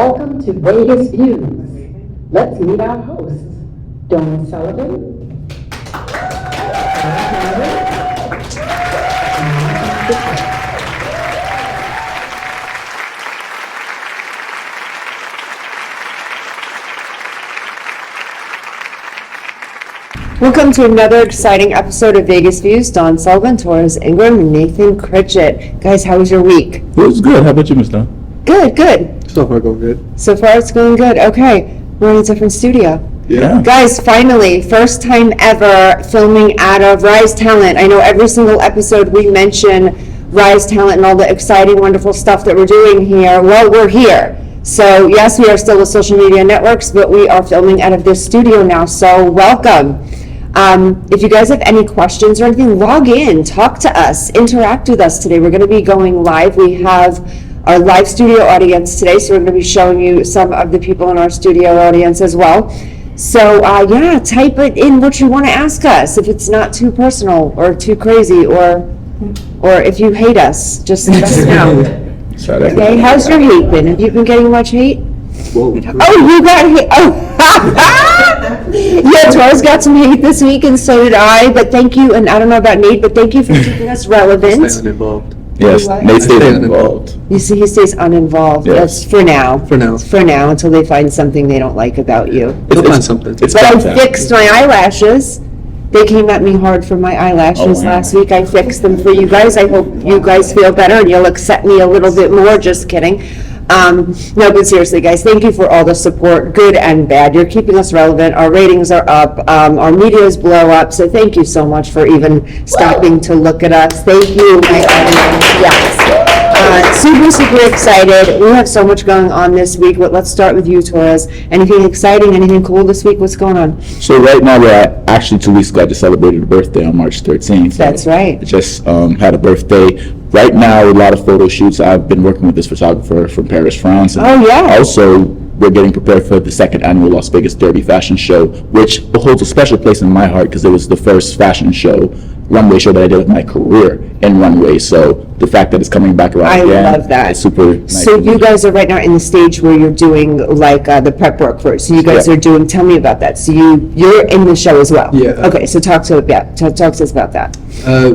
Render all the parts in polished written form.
Welcome to Vegas Views. Let's meet our hosts, Dawn Sullivan, Welcome to another exciting episode of Vegas Views. Dawn Sullivan, Torres Ingraham, and Nathan Critchett. Guys, how was your week? It was good. How about you, Miss Dawn? Good. So far going good. So far it's going good. Okay, we're in a different studio. Yeah. Guys, finally, first time ever filming out of Rise Talent. I know every single episode we mention Rise Talent and all the exciting, wonderful stuff that we're doing here. Well, we're here. So yes, we are still with social media networks, but we are filming out of this studio now, so welcome. If you guys have any questions or anything, log in, talk to us, interact with us today. We're going to be going live. We have our live studio audience today, so we're going to be showing you some of the people in our studio audience as well. So yeah, type it in what you want to ask us, if it's not too personal or too crazy, or if you hate us, just let us know. Okay, how's your hate been? Have you been getting much hate? Whoa. Oh, you got hate. Oh, yeah, Torres got some hate this week, and so did I. But thank you, and I don't know about Nate, but thank you for keeping us relevant. Stay uninvolved. Yes, What? Nate stayed Stay involved. You see, he stays uninvolved. Yes. That's for now. For now. For now, until they find something they don't like about you. You'll find something. It's But I contact. fixed my eyelashes. They came at me hard for my eyelashes Oh, wow. last week. I fixed them for you guys. I hope you guys feel better and you'll accept me a little bit more. Just kidding. No, but seriously, guys, thank you for all the support, good and bad. You're keeping us relevant. Our ratings are up. Our media is blow up. So thank you so much for even stopping to look at us. Thank you, my audience. Yes. Super excited. We have so much going on this week, but let's start with you, Torres. Anything exciting, anything cool this week? What's going on? So right now we're actually 2 weeks ago. I just celebrated a birthday on March 13th. That's right. I just had a birthday. Right now, a lot of photo shoots. I've been working with this photographer from Paris, France. And Oh, yeah. Also, we're getting prepared for the second annual Las Vegas Derby Fashion Show, which holds a special place in my heart because it was the first fashion show, runway show that I did with my career in runway. So the fact that it's coming back around I again, love that. it's super nice. So for me. you guys are right now in the stage where you're doing like the prep work for it. So you guys Yeah. are doing, tell me about that. So you're in the show as well? Yeah. Okay, so talk to us about that.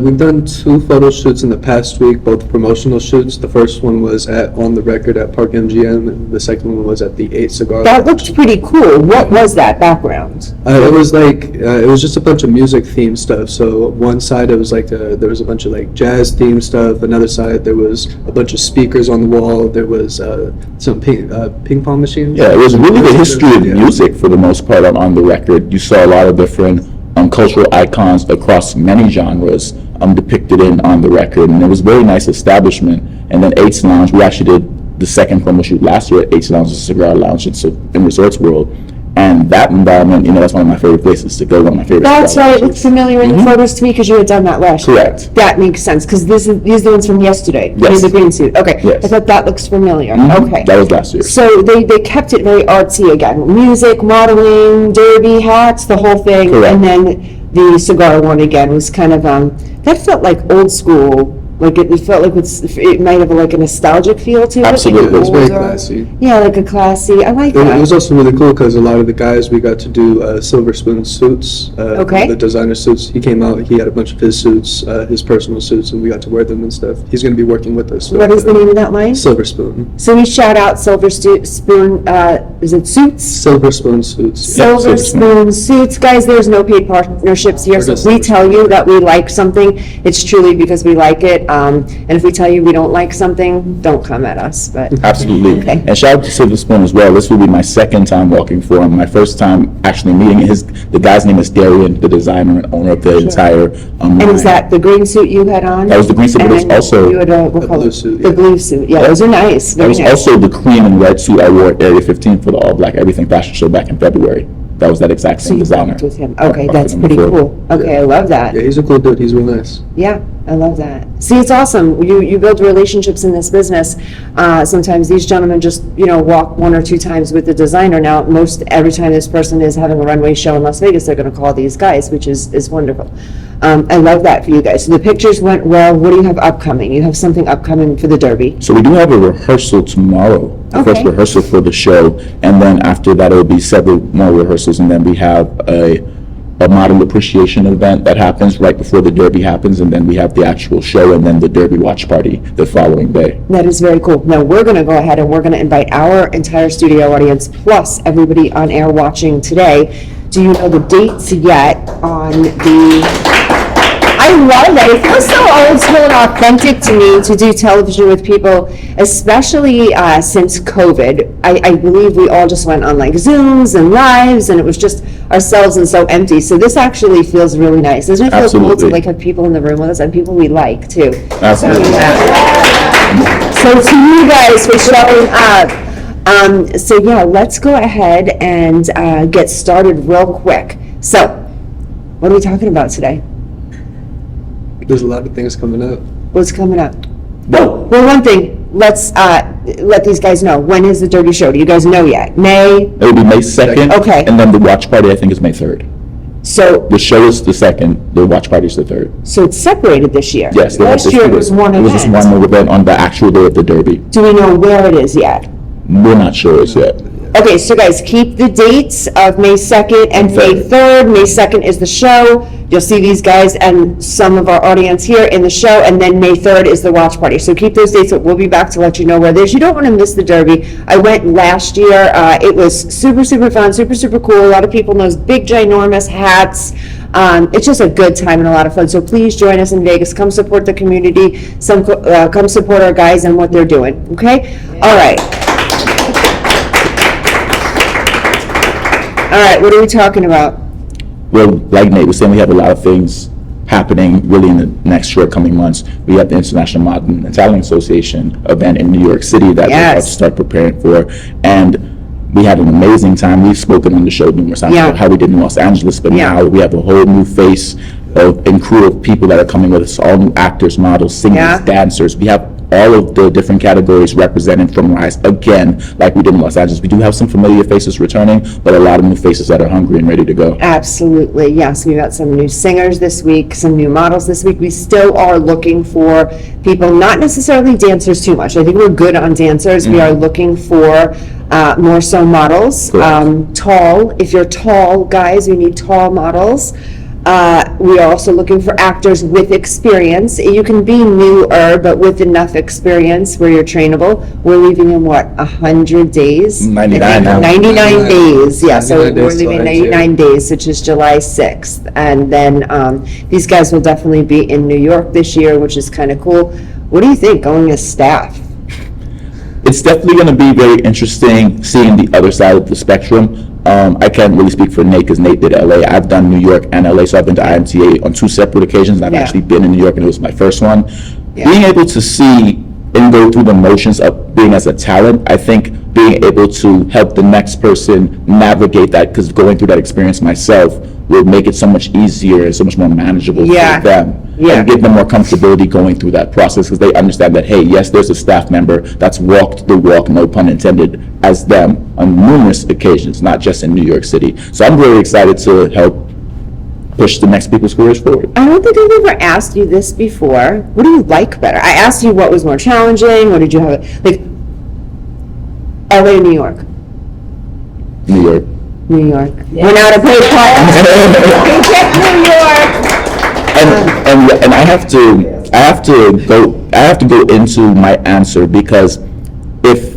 We've done 2 photo shoots in the past week, both promotional shoots. The first one was at On the Record at Park MGM, and the second one was at the 8 Cigar That Lounge. looked pretty cool. What was that background? It was like, it was just a bunch of music themed stuff. So one side it was like, there was a bunch of like jazz themed stuff. Another side there was a bunch of speakers on the wall. There was some ping pong machines. Yeah, it was really the history of Yeah. music for the most part on the record. You saw a lot of different cultural icons across many genres depicted in On the Record, and it was a very nice establishment. And then Eight's Lounge, we actually did the second promo shoot last year at Eight's Lounge, the cigar lounge in Resorts World. And that environment, that's one of my favorite places to go, one of my favorite That's cigar right, it lounges. looks familiar in the photos to me because you had done that last year. Correct. That makes sense, because these are the ones from yesterday. Yes. The green suit, okay. Yes. I thought that looks familiar, Mhm. okay. That was last year. So they kept it very artsy again, music, modeling, derby, hats, the whole thing. Correct. And then the cigar one again was kind of, that felt like old school, like it felt like it might have like a nostalgic feel to it. like Absolutely. an It was very older- classy. Yeah, like a classy, I like It was that. also really cool because a lot of the guys, we got to do Silver Spoon suits. Okay. The designer suits. He came out, he had a bunch of his suits, his personal suits, and we got to wear them and stuff. He's going to be working with us. What is the name of that line? Silver Spoon. So we shout out Silver Spoon, is it Suits? Silver Spoon suits. Silver Silver Spoon Suits. Guys, there's no paid partnerships here, so if we just- tell you that we like something, it's truly because we like it. And if we tell you we don't like something, don't come at us, but. Absolutely. Okay. And shout out to Silver Spoon as well. This will be my second time walking for him. My first time actually meeting the guy's name is Darian, the designer and owner of the entire And is line. that the green suit you had on? That was the green suit, but And it was then also- you had a, what The color? blue suit, The yeah. blue suit, yeah, those are nice, That very was nice. also the cream and red suit I wore at Area 15 for the All Black Everything Fashion Show back in February. That was that exact So same you designer. worked with him, okay, Worked that's with him pretty before. cool. Okay, I love that. Yeah, he's a cool dude. He's real nice. Yeah, I love that. See, it's awesome. You build relationships in this business. Sometimes these gentlemen just, walk 1 or 2 times with the designer. Now, every time this person is having a runway show in Las Vegas, they're going to call these guys, which is wonderful. I love that for you guys. So the pictures went well. What do you have upcoming? You have something upcoming for the Derby. So we do have a rehearsal tomorrow, the first rehearsal for the show, and then after that, it'll be several more rehearsals, and then we have a model appreciation event that happens right before the Derby happens, and then we have the actual show and then the Derby watch party the following day. That is very cool. Now, we're going to go ahead and we're going to invite our entire studio audience, plus everybody on air watching today. Do you know the dates yet on the... I love that. It feels so old school and authentic to me to do television with people, especially since COVID. I believe we all just went on like Zooms and lives, and it was just ourselves and so empty. So this actually feels really nice. Doesn't it feel cool to like have people in the room with us and people we like too? Absolutely. So to you guys for showing up. So yeah, let's go ahead and get started real quick. So, what are we talking about today? There's a lot of things coming up. What's coming up? Well, one thing, let's let these guys know. When is the Derby show? Do you guys know yet? May? It'll be May 2nd. Okay. And then the watch party, I think, is May 3rd. So The show is the 2nd, the watch party is the 3rd. so it's separated this year? Yes. Last year it was one It was just event. one event on the actual day of the Derby. Do we know where it is yet? We're not sure as yet. Okay, so guys, keep the dates of May 2nd and May 3rd. May 2nd is the show. You'll see these guys and some of our audience here in the show, and then May 3rd is the watch party. So keep those dates. We'll be back to let you know where it is. You don't want to miss the Derby. I went last year. It was super, super fun, super, super cool. A lot of people in those big, ginormous hats. It's just a good time and a lot of fun. So please join us in Vegas. Come support the community. Come support our guys and what they're doing. Okay? All right. All right, what are we talking about? Well, like Nate was saying, we have a lot of things happening really in the next short coming months. We have the International Modern Italian Association event in New York City that we're about to start preparing for. And we had an amazing time. We've spoken on the show numerous times about how we did in Los Angeles, but now we have a whole new face and crew of people that are coming with us, all new actors, models, singers, dancers. We have all of the different categories represented from Rise again, like we did in Los Angeles. We do have some familiar faces returning, but a lot of new faces that are hungry and ready to go. Absolutely, yes. We got some new singers this week, some new models this week. We still are looking for people, not necessarily dancers too much. I think we're good on dancers. We are looking for more so models. Tall, if you're tall, guys, we need tall models. We are also looking for actors with experience. You can be newer, but with enough experience where you're trainable. We're leaving in 100 days? 99 now. 99 days, yeah, so 99 we're days leaving till 99 days, which is July 6th. And then these guys will definitely be in New York this year, which is kind of cool. What do you think, going as staff? It's definitely going to be very interesting seeing the other side of the spectrum. I can't really speak for Nate because Nate did LA. I've done New York and LA, so I've been to IMTA on 2 separate occasions, and I've actually been in New York, and it was my first one. Being able to see and go through the motions of being as a talent, I think being able to help the next person navigate that, because going through that experience myself will make it so much easier and so much more manageable for them. And give them more comfortability going through that process, because they understand that, hey, yes, there's a staff member that's walked the walk, no pun intended, as them on numerous occasions, not just in New York City. So I'm really excited to help push the next people's careers forward. I don't think I've ever asked you this before. What do you like better? I asked you what was more challenging. What did you have? Like, LA or New York? New York. New York. Went out and played He picked New York. And I have to go into my answer, because if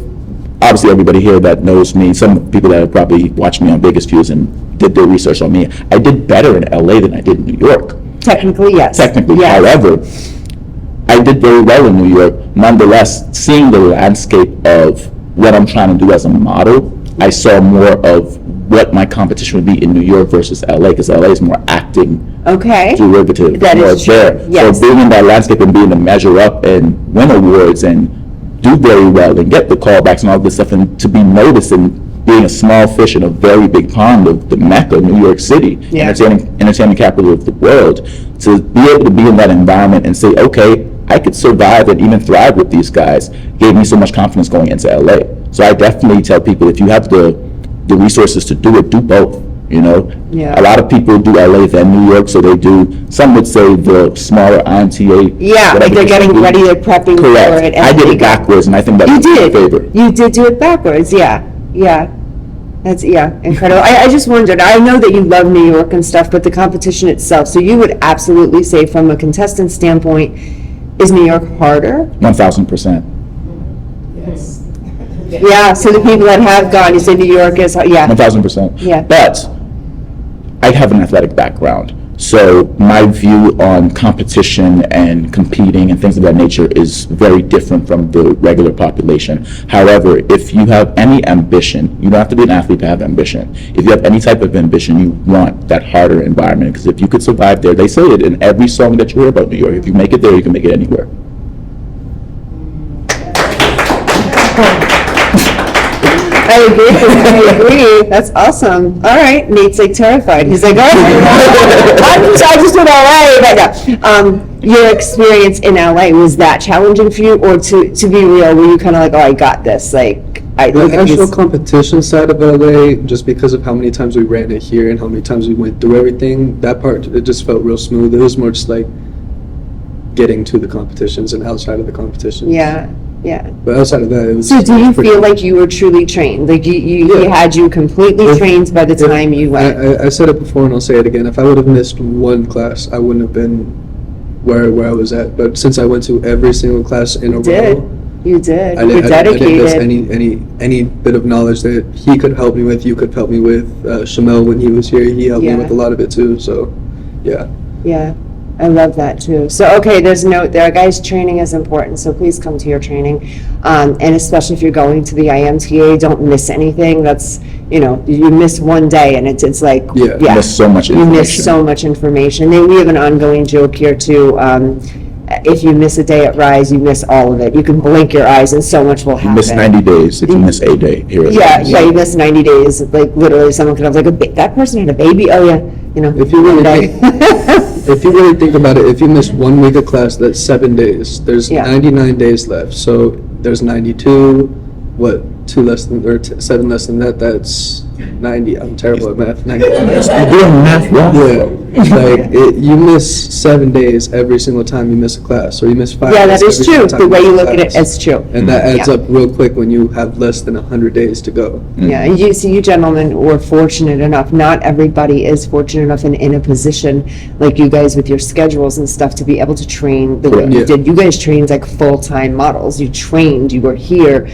obviously everybody here that knows me, some people that have probably watched me on Vegas Views and did their research on me, I did better in LA than I did in New York. Technically, yes. However, I did very well in New York. Nonetheless, seeing the landscape of what I'm trying to do as a model, I saw more of what my competition would be in New York versus LA, because LA is more acting derivative. That is true. There. Yes. So being in that landscape and being to measure up and win awards and do very well and get the callbacks and all this stuff, and to be noticed and being a small fish in a very big pond of the Mecca, New York City, entertainment entertainment capital of the world, to be able to be in that environment and say, okay, I could survive and even thrive with these guys, gave me so much confidence going into LA. So I definitely tell people, if you have the resources to do it, do both. You know, Yeah. a lot of people do LA then New York, so they do. Some would say the smaller IMTA. Yeah, like whatever they're they getting do. ready, they're prepping for it. Correct. and I did then it backwards, and I think that You was in my did. favor. You did do it backwards, yeah, yeah. That's, yeah, incredible. I just wondered, I know that you love New York and stuff, but the competition itself, so you would absolutely say from a contestant standpoint, is New York harder? 1,000%. Yeah, so the people that have gone, you say New York is, yeah, 1,000%. Yeah. But I have an athletic background, so my view on competition and competing and things of that nature is very different from the regular population. However, if you have any ambition, you don't have to be an athlete to have ambition. If you have any type of ambition, you want that harder environment, because if you could survive there, they say it in every song that you hear about New York, if you make it there, you can make it anywhere. I agree, that's awesome. All right, Nate's like terrified, he's like, oh, I just did LA, but no. Your experience in LA, was that challenging for you, or to be real, were you kind of like, oh, I got this, like, I look The at actual these. competition side of LA, just because of how many times we ran it here and how many times we went through everything, that part, it just felt real smooth. It was more just like getting to the competitions and outside of the competitions. Yeah, yeah. But outside of that, it was. So do you pretty- feel like you were truly trained? Like he Yeah. had you completely If- trained by the time you went? I said it before and I'll say it again. If I would have missed one class, I wouldn't have been where I was at. But since I went to every single class in a Did. row, You did. I You're didn't miss dedicated. any bit of knowledge that he could help me with. You could help me with. Shamel, when he was here, he helped me Yeah. with a lot of it too. So, yeah. Yeah, I love that too. So, okay, there's a note there, guys, training is important, so please come to your training. And especially if you're going to the IMTA, don't miss anything. That's, you miss one day and it's like, Yeah. yeah. You miss so much You miss information. so much information. We have an ongoing joke here too. If you miss a day at Rise, you miss all of it. You can blink your eyes and so much will You happen. miss 90 days if you miss a day here. Yeah, you miss 90 days. Like literally, someone could have like that person had a baby. Oh yeah, If you really one day. If you really think about it, if you miss 1 week of class, that's 7 days. There's Yeah. 99 days left. So there's 92. What? 7 less than that. That's 90. I'm terrible at math. 90. You're doing math wrong. Yeah, you miss 7 days every single time you miss a class, or you miss 5 Yeah, days that is every single true. time The way miss you a look at it, class. it's true. And that adds Yeah. up real quick when you have less than 100 days to go. Yeah, and you gentlemen were fortunate enough. Not everybody is fortunate enough and in a position like you guys with your schedules and stuff to be able to train the way Correct. you Yeah. did. You guys trained like full-time models. You trained, you were here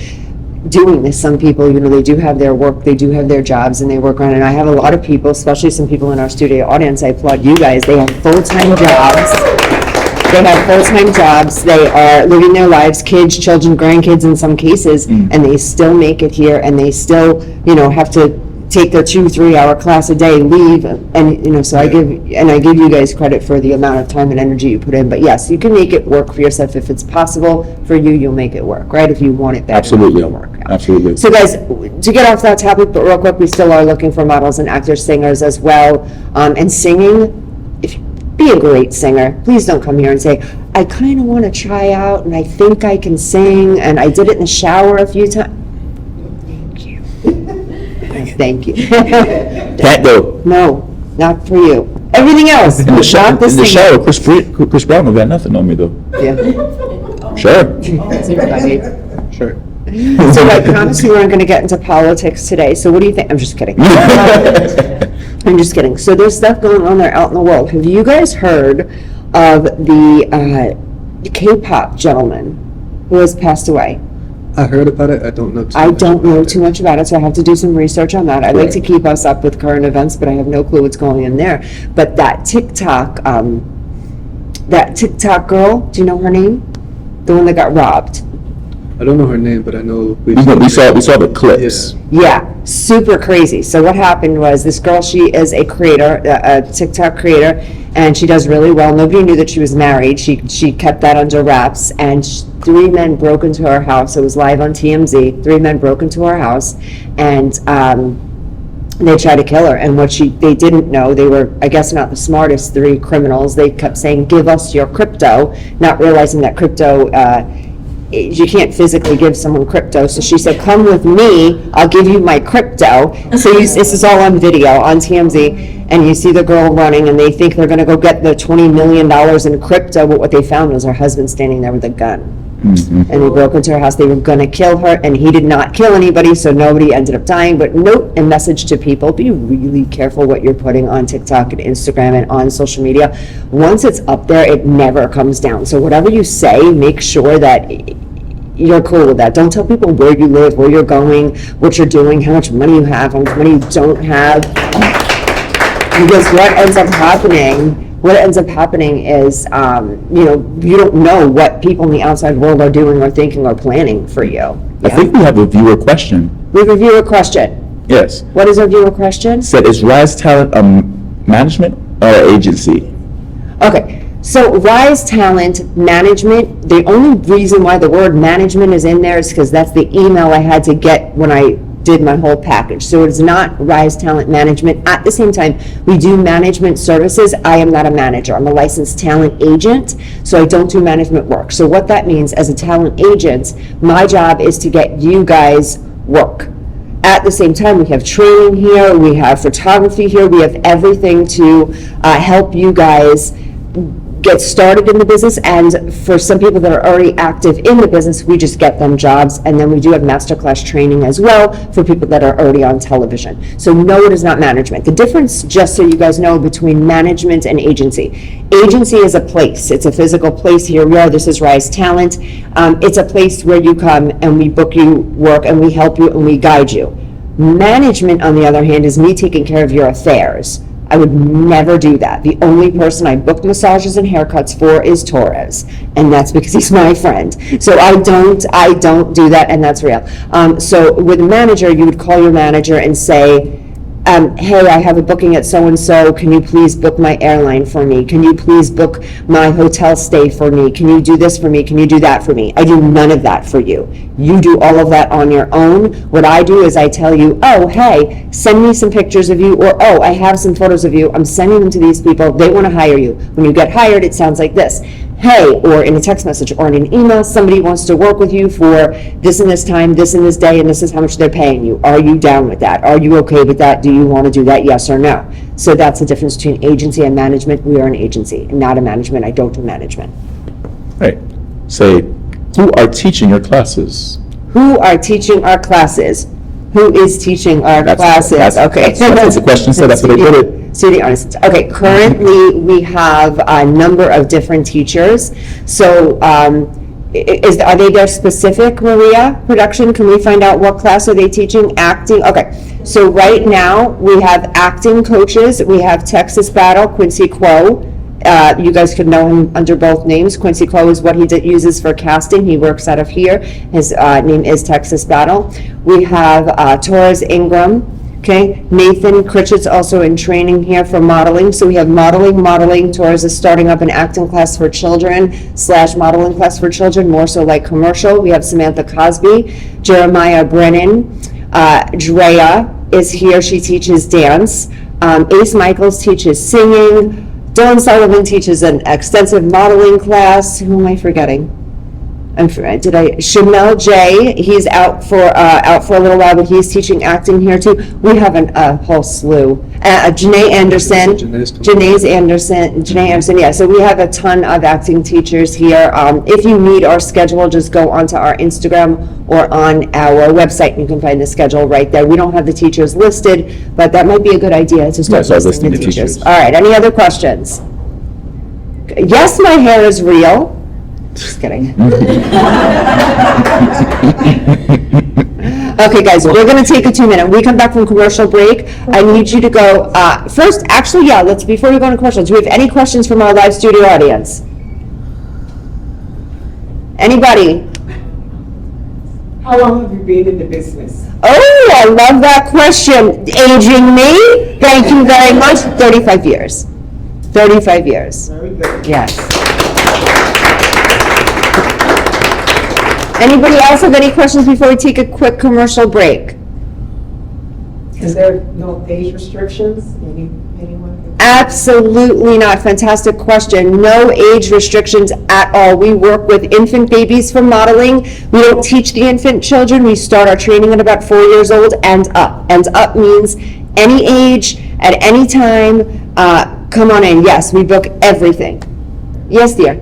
doing this. Some people, they do have their work, they do have their jobs, and they work around. And I have a lot of people, especially some people in our studio audience, I applaud you guys. They have full-time jobs. They have full-time jobs. They are living their lives, kids, children, grandkids in some cases, and they still make it here, and they still, have to take their 2-3 hour class a day, leave, and, so I give you guys credit for the amount of time and energy you put in. But yes, you can make it work for yourself. If it's possible for you, you'll make it work, right? If you want it better, Absolutely. it'll work out. Absolutely. So guys, to get off that topic, but real quick, we still are looking for models and actors, singers as well. And singing, be a great singer. Please don't come here and say, I kind of want to try out and I think I can sing and I did it in the shower a few times. Thank you. Thank you. Can't go. No, not for you. Everything else, In the, not shower, the in the singing. shower, Chris Brown don't got nothing on me though. Yeah. Sure. Funny. Sure. So I promised we weren't going to get into politics today, so what do you think? I'm just kidding. I'm just kidding. So there's stuff going on there out in the world. Have you guys heard of the K-pop gentleman who has passed away? I heard about it. I don't know. I don't know too much about it, so I have to do some research on that. I like to Correct. keep us up with current events, but I have no clue what's going in there. But that TikTok girl, do you know her name? The one that got robbed. I don't know her name, but I know We saw the clips. Yeah, super crazy. So what happened was this girl, she is a creator, a TikTok creator, and she does really well. Nobody knew that she was married. She kept that under wraps, and 3 men broke into her house. It was live on TMZ. 3 men broke into her house, and they tried to kill her. And they didn't know, they were, I guess, not the smartest three criminals. They kept saying, give us your crypto, not realizing that crypto, you can't physically give someone crypto. So she said, come with me, I'll give you my crypto. So this is all on video, on TMZ, and you see the girl running, and they think they're gonna go get the $20 million in crypto, but what they found was her husband standing there with a gun. And they broke into her house, they were gonna kill her, and he did not kill anybody, so nobody ended up dying. But note and message to people, be really careful what you're putting on TikTok and Instagram and on social media. Once it's up there, it never comes down. So whatever you say, make sure that you're cool with that. Don't tell people where you live, where you're going, what you're doing, how much money you have, how much money you don't have. Because what ends up happening is, you don't know what people in the outside world are doing or thinking or planning for you. I think we have a viewer question. We have a viewer question. Yes. What is our viewer question? Said, is Rise Talent management or agency? Okay, so Rise Talent Management, the only reason why the word management is in there is because that's the email I had to get when I did my whole package. So it's not Rise Talent Management. At the same time, we do management services. I am not a manager. I'm a licensed talent agent, so I don't do management work. So what that means, as a talent agent, my job is to get you guys work. At the same time, we have training here, we have photography here, we have everything to help you guys get started in the business. And for some people that are already active in the business, we just get them jobs. And then we do have masterclass training as well for people that are already on television. So no, it is not management. The difference, just so you guys know, between management and agency. Agency is a place. It's a physical place. Here we are. This is Rise Talent. It's a place where you come and we book you work and we help you and we guide you. Management, on the other hand, is me taking care of your affairs. I would never do that. The only person I book massages and haircuts for is Torres, and that's because he's my friend. So I don't do that, and that's real. So with a manager, you would call your manager and say, hey, I have a booking at so-and-so, can you please book my airline for me? Can you please book my hotel stay for me? Can you do this for me? Can you do that for me? I do none of that for you. You do all of that on your own. What I do is I tell you, oh, hey, send me some pictures of you, or oh, I have some photos of you. I'm sending them to these people. They want to hire you. When you get hired, it sounds like this. Hey, or in a text message or in an email, somebody wants to work with you for this and this time, this and this day, and this is how much they're paying you. Are you down with that? Are you okay with that? Do you want to do that? Yes or no? So that's the difference between agency and management. We are an agency, not a management. I don't do management. Right. Say, who are teaching your classes? Who are teaching our classes? Who is teaching our classes? Okay. That's what the question said. That's what they put it. Student artists. Okay, currently we have a number of different teachers. So are they there specific, Maria? Production, can we find out what class are they teaching? Acting? Okay, so right now we have acting coaches. We have Texas Battle, Quincy Quo. You guys could know him under both names. Quincy Quo is what he uses for casting. He works out of here. His name is Texas Battle. We have Torres Ingraham. Okay, Nathan Critchett's also in training here for modeling. So we have modeling. Torres is starting up an acting class for children / modeling class for children, more so like commercial. We have Samantha Cosby, Jeremiah Brennan, Drea is here. She teaches dance. Ace Michaels teaches singing. Dawn Sullivan teaches an extensive modeling class. Who am I forgetting? Shamel J, he's out for a little while, but he's teaching acting here too. We have a whole slew. Janae Anderson, yeah. So we have a ton of acting teachers here. If you need our schedule, just go onto our Instagram or on our website. You can find the schedule right there. We don't have the teachers listed, but that might be a good idea to start listing the teachers. All right, any other questions? Yes, my hair is real. Just kidding. Okay, guys, we're going to take a 2-minute. When we come back from commercial break, I need you to go, first, actually, yeah, before we go into commercials, do we have any questions from our live studio audience? Anybody? How long have you been in the business? Oh, I love that question. Aging me? Thank you very much. 35 years. 35 years. Very good. Yes. Anybody else have any questions before we take a quick commercial break? Is there no age restrictions? Anyone? Absolutely not. Fantastic question. No age restrictions at all. We work with infant babies for modeling. We don't teach the infant children. We start our training at about 4 years old and up. And up means any age, at any time. Come on in. Yes, we book everything. Yes, dear.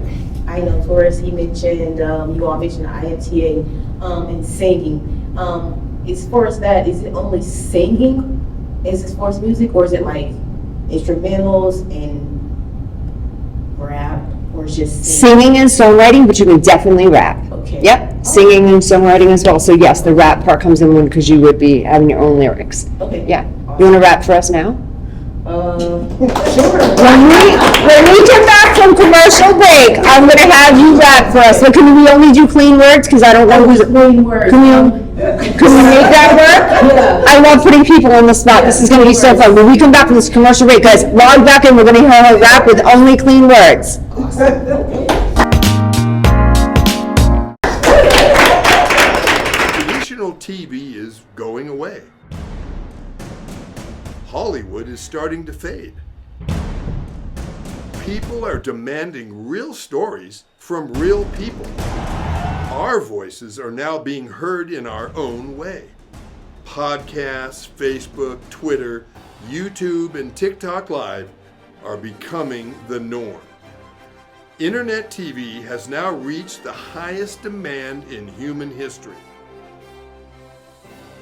I know Torres, he mentioned, you all mentioned IMTA and singing. As far as that, is it only singing as far as music, or is it like instrumentals and rap, or is just Singing and songwriting, but you can definitely rap. Okay. Yep, singing and songwriting as well. So yes, the rap part comes in because you would be having your own lyrics. Okay. Yeah. You want to rap for us now? Sure. When we come back from commercial break, I'm going to have you rap for us. But can we only do clean words? Because I don't know who's... Clean words. Can we make that work? Yeah. I love putting people on the spot. This is going to be so fun. When we come back from this commercial break, guys, log back in. We're going to hear her rap with only clean words. Traditional TV is going away. Hollywood is starting to fade. People are demanding real stories from real people. Our voices are now being heard in our own way. Podcasts, Facebook, Twitter, YouTube, and TikTok Live are becoming the norm. Internet TV has now reached the highest demand in human history.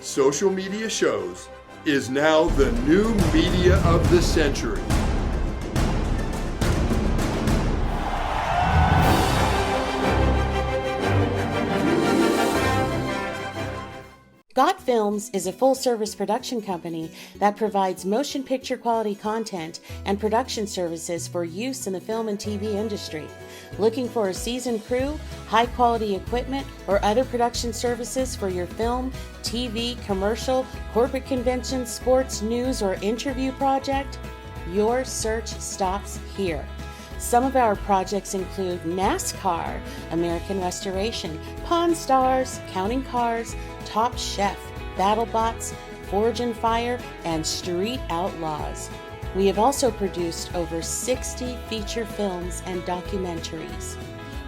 Social media shows is now the new media of the century. Got Films is a full-service production company that provides motion picture quality content and production services for use in the film and TV industry. Looking for a seasoned crew, high-quality equipment, or other production services for your film, TV, commercial, corporate convention, sports, news, or interview project? Your search stops here. Some of our projects include NASCAR, American Restoration, Pawn Stars, Counting Cars, Top Chef, BattleBots, Forge and Fire, and Street Outlaws. We have also produced over 60 feature films and documentaries.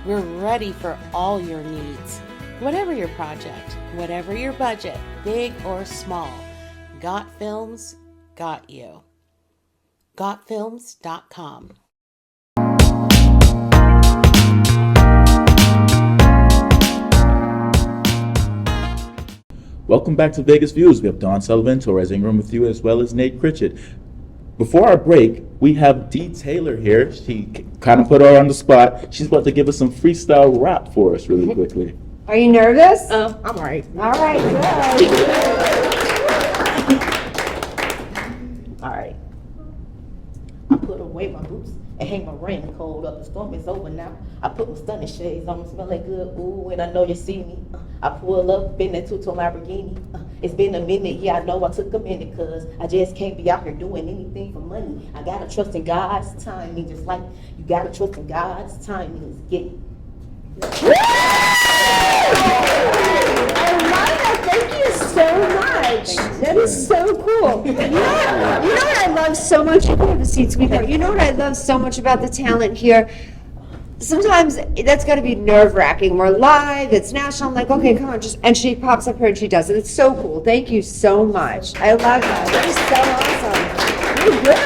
We're ready for all your needs. Whatever your project, whatever your budget, big or small, Got Films got you. GotFilms.com. Welcome back to Vegas Views. We have Dawn Sullivan, Torres Ingraham with you, as well as Nate Critchett. Before our break, we have Dee Taylor here. She kind of put her on the spot. She's about to give us some freestyle rap for us really quickly. Are you nervous? I'm all right. All right, good. All right. I put away my boots and hang my raincoat up. The storm is over now. I put my stunning shades on, smelling good. Ooh, and I know you see me. I pull up in that two-tone Lamborghini. It's been a minute, yeah, I know I took a minute, cause I just can't be out here doing anything for money. I gotta trust in God's timing, just like you gotta trust in God's timing. Let's get it. I love that. Thank you so much. That is so cool. You know what I love so much? You can have a seat, sweetheart. You know what I love so much about the talent here? Sometimes that's got to be nerve-wracking. We're live, it's national. I'm like, okay, come on, and she pops up here and she does it. It's so cool. Thank you so much. I love that. That is so awesome. You're good.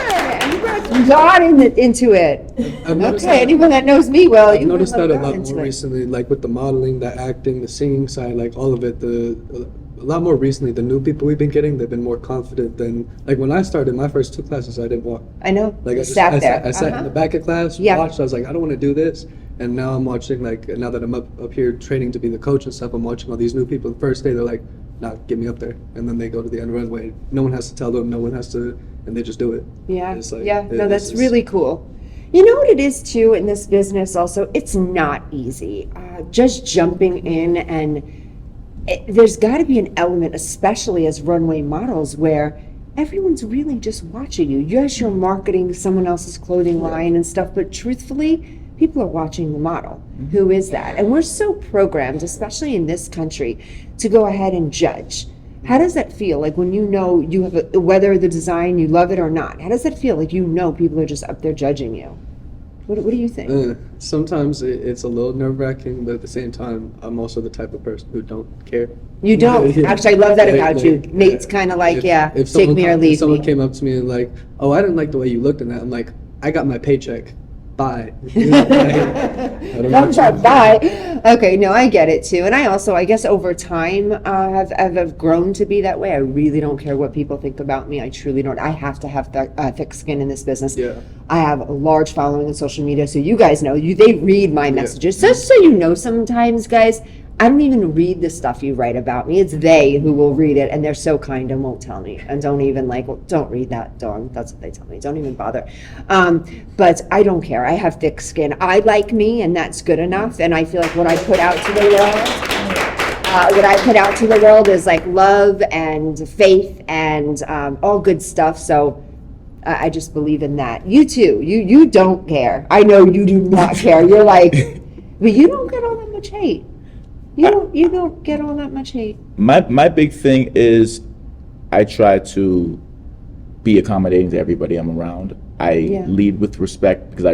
And you brought God into it. Okay, anyone that knows me well, I've you noticed that a God lot into more it. recently, like with the modeling, the acting, the singing side, like all of it. A lot more recently, the new people we've been getting, they've been more confident than, like when I started my first 2 classes, I didn't walk. I know. Like I sat there. I sat in the back of class, Yeah. watched. I was like, I don't want to do this. And now I'm watching, like, now that I'm up here training to be the coach and stuff, I'm watching all these new people. The first day, they're like, nah, get me up there. And then they go to the end runway. No one has to tell them, no one has to, and they just do it. Yeah, It's like, yeah, no, that's it's really cool. You know what it is too in this business also? It's not easy. Just jumping in and there's got to be an element, especially as runway models, where everyone's really just watching you. Yes, you're marketing someone else's clothing line and stuff, but truthfully, people are watching the model. Who is that? And we're so programmed, especially in this country, to go ahead and judge. How does that feel? Like when you know you have whether the design, you love it or not, how does that feel? Like you know people are just up there judging you. What do you think? Sometimes it's a little nerve-wracking, but at the same time, I'm also the type of person who don't care. You don't? Yeah. Actually, I love that Like- about like, you. Nate's kind of like, if take someone me or If leave someone me. came up to me and like, oh, I didn't like the way you looked in that, I'm like, I got my paycheck. Bye. Thumbs up, bye. Okay, no, I get it too. And I also, I guess over time, have grown to be that way. I really don't care what people think about me. I truly don't. I have to have thick skin in this business. Yeah. I have a large following on social media, so you guys know, they read my messages. Just so you know, sometimes, guys, I don't even read the stuff you write about me. It's they who will read it, and they're so kind and won't tell me. And don't even don't read that, Dawn. That's what they tell me. Don't even bother. But I don't care. I have thick skin. I like me, and that's good enough. And I feel like what I put out to the world, is like love and faith and all good stuff. So I just believe in that. You too. You don't care. I know you do not care. You're like, but you don't get all that much hate. You don't get all that much hate. My big thing is I try to be accommodating to everybody I'm around. I lead with respect because I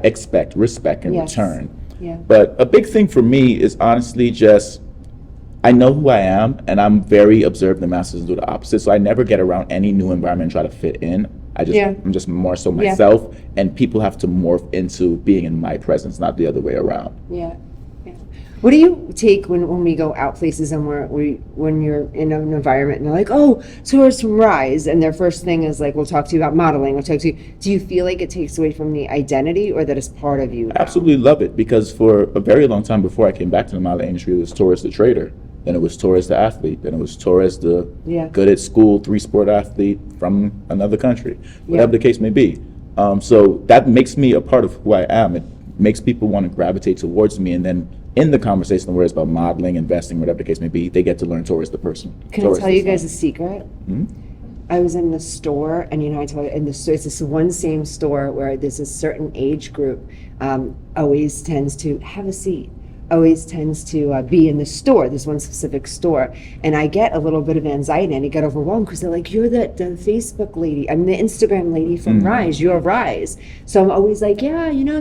expect respect in return. Yeah. But a big thing for me is honestly just I know who I am, and I'm very observant. The masters do the opposite, so I never get around any new environment and try to fit in. I'm just more so myself, and people have to morph into being in my presence, not the other way around. Yeah. What do you take when we go out places and when you're in an environment and they're like, oh, tourists from Rise, and their first thing is like, we'll talk to you about modeling, we'll talk to you. Do you feel like it takes away from the identity, or that it's part of you now? I absolutely love it, because for a very long time before I came back to the modeling industry, it was Torres the trader, then it was Torres the athlete, then it was Torres the good at school 3-sport athlete from another country, whatever the case may be. So that makes me a part of who I am. It makes people want to gravitate towards me, and then in the conversation where it's about modeling, investing, whatever the case may be, they get to learn Torres the person. Can I tell you guys a secret? I was in the store, and I told you, it's this one same store where there's a certain age group always tends to have a seat, always tends to be in the store, this one specific store, and I get a little bit of anxiety and I get overwhelmed because they're like, you're the Facebook lady, I'm the Instagram lady from Rise, you're Rise. So I'm always like,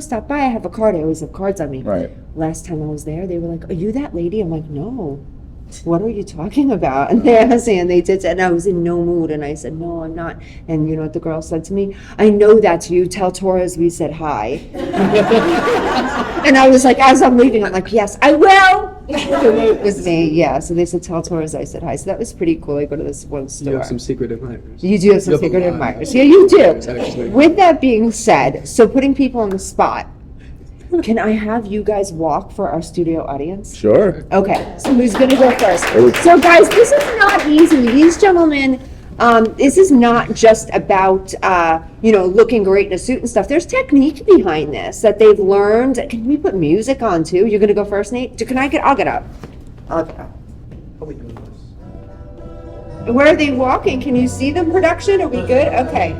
stop by, I have a card, I always have cards on me. Right. Last time I was there, they were like, are you that lady? I'm like, no. What are you talking about? And they asked me, and they did, and I was in no mood, and I said, no, I'm not. And you know what the girl said to me? I know that's you. Tell Torres we said hi. And I was like, as I'm leaving, I'm like, yes, I will. It was me, yeah. So they said, tell Torres I said hi. So that was pretty cool. I go to this one store. You have some secret admirers. You do have some secret admirers. Yeah, you do. With that being said, so putting people on the spot, can I have you guys walk for our studio audience? Sure. Okay, so who's gonna go first? So guys, this is not easy. These gentlemen, this is not just about, looking great in a suit and stuff. There's technique behind this that they've learned. Can we put music on too? You're gonna go first, Nate? I'll get up. I'll get up. Where are they walking? Can you see them, production? Are we good? Okay.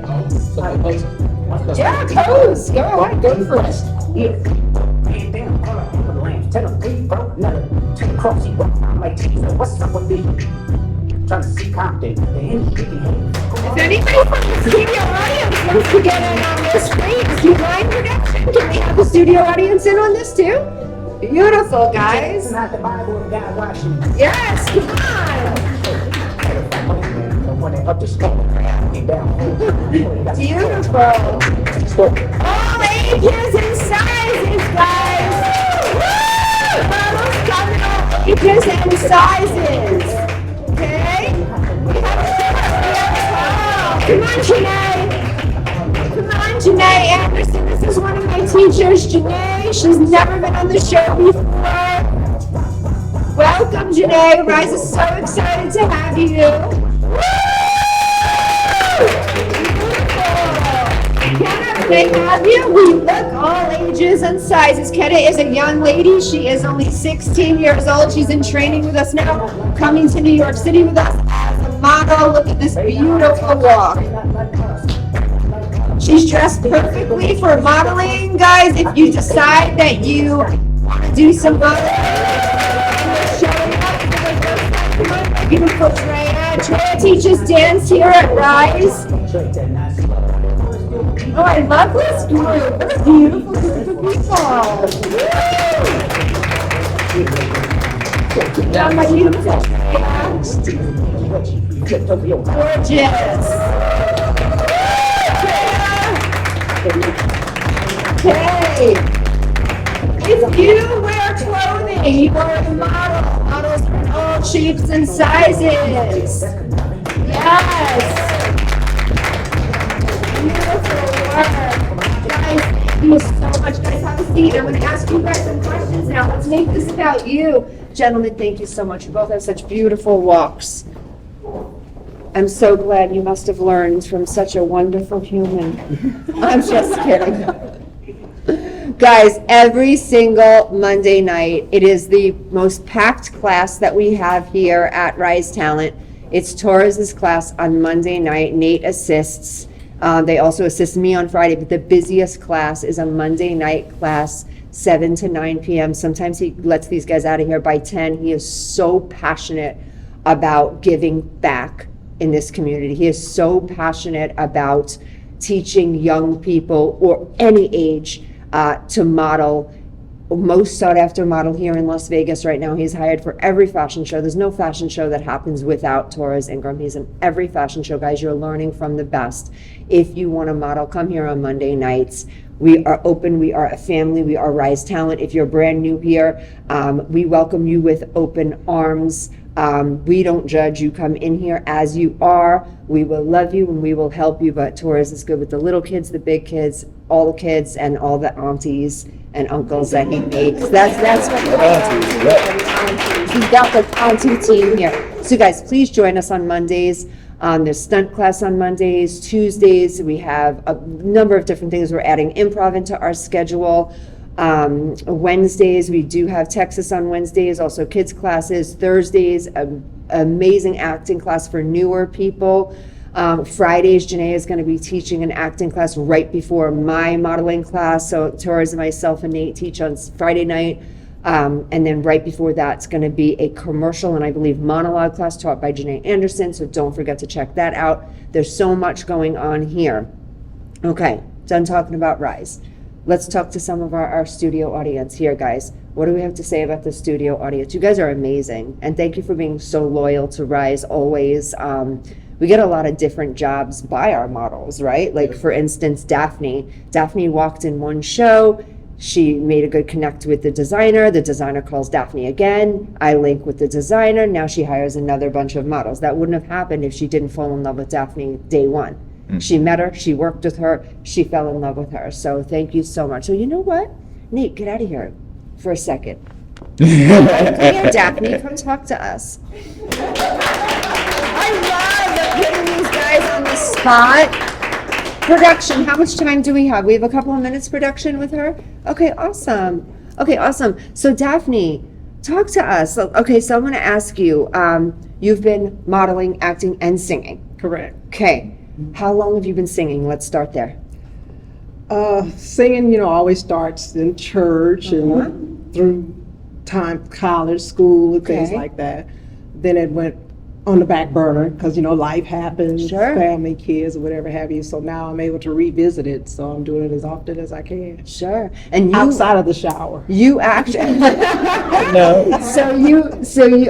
Yeah, pose. Go on, go first. Tell them we broke another to the cross. He broke my teeth. What's up with me? Trying to see Compton. If anybody from the studio audience wants to get in on this, please, do you mind, production? Can we have the studio audience in on this too? Beautiful, guys. It's not the Bible of God watching. Yes, come on. Up the skull. Beautiful. All ages and sizes, guys. Models come in all ages and sizes. Okay? Come on, Janae. Come on, Janae Anderson. This is one of my teachers, Janae. She's never been on the show before. Welcome, Janae. Rise is so excited to have you. Kenna, they have you. We look all ages and sizes. Kenna is a young lady. She is only 16 years old. She's in training with us now, coming to New York City with us as a model. Look at this beautiful walk. She's dressed perfectly for modeling. Guys, if you decide that you want to do some modeling, and you're showing up for the first time, Beautiful Treya. Treya teaches dance here at Rise. Oh, I love this group. What a beautiful group of people. Yeah, my beautiful Treya. Gorgeous. Okay. If you wear clothing, you are a model. Models are in all shapes and sizes. Yes. Beautiful work. Guys, thank you so much. Guys, have a seat. I'm going to ask you guys some questions now. Let's make this about you. Gentlemen, thank you so much. You both have such beautiful walks. I'm so glad you must have learned from such a wonderful human. I'm just kidding. Guys, every single Monday night, it is the most packed class that we have here at Rise Talent. It's Torres' class on Monday night. Nate assists. They also assist me on Friday, but the busiest class is a Monday night class, 7 to 9 p.m. Sometimes he lets these guys out of here by 10. He is so passionate about giving back in this community. He is so passionate about teaching young people or any age to model. Most sought after model here in Las Vegas right now. He's hired for every fashion show. There's no fashion show that happens without Torres Ingraham. He's in every fashion show, guys. You're learning from the best. If you want to model, come here on Monday nights. We are open. We are a family. We are Rise Talent. If you're brand new here, we welcome you with open arms. We don't judge. You come in here as you are. We will love you and we will help you. But Torres is good with the little kids, the big kids, all the kids, and all the aunties and uncles that he makes. That's what aunties. He's got the auntie team here. So guys, please join us on Mondays. There's stunt class on Mondays. Tuesdays, we have a number of different things. We're adding improv into our schedule. Wednesdays, we do have Texas on Wednesdays, also kids classes. Thursdays, amazing acting class for newer people. Fridays, Janae is going to be teaching an acting class right before my modeling class. So Torres and myself and Nate teach on Friday night. And then right before that's going to be a commercial and I believe monologue class taught by Janae Anderson. So don't forget to check that out. There's so much going on here. Okay, done talking about Rise. Let's talk to some of our studio audience here, guys. What do we have to say about the studio audience? You guys are amazing. And thank you for being so loyal to Rise always. We get a lot of different jobs by our models, right? Like for instance, Daphne walked in one show. She made a good connect with the designer calls Daphne again. I link with the designer. Now she hires another bunch of models. That wouldn't have happened if she didn't fall in love with Daphne day one. She met her, she worked with her, she fell in love with her. So thank you so much. So you know what? Nate, get out of here for a second. Come here, Daphne, come talk to us. I love putting these guys on the spot. Production, how much time do we have? We have a couple of minutes production with her? Okay, awesome. So Daphne, talk to us. Okay, so I'm gonna ask you, you've been modeling, acting, and singing. Correct. Okay. How long have you been singing? Let's start there. Singing, always starts in church and through college, school, things like that. Then it went on the back burner because, life happens, family, kids, or whatever have you. So now I'm able to revisit it. So I'm doing it as often as I can. Sure. And you, outside of the shower. You actually. No. So you,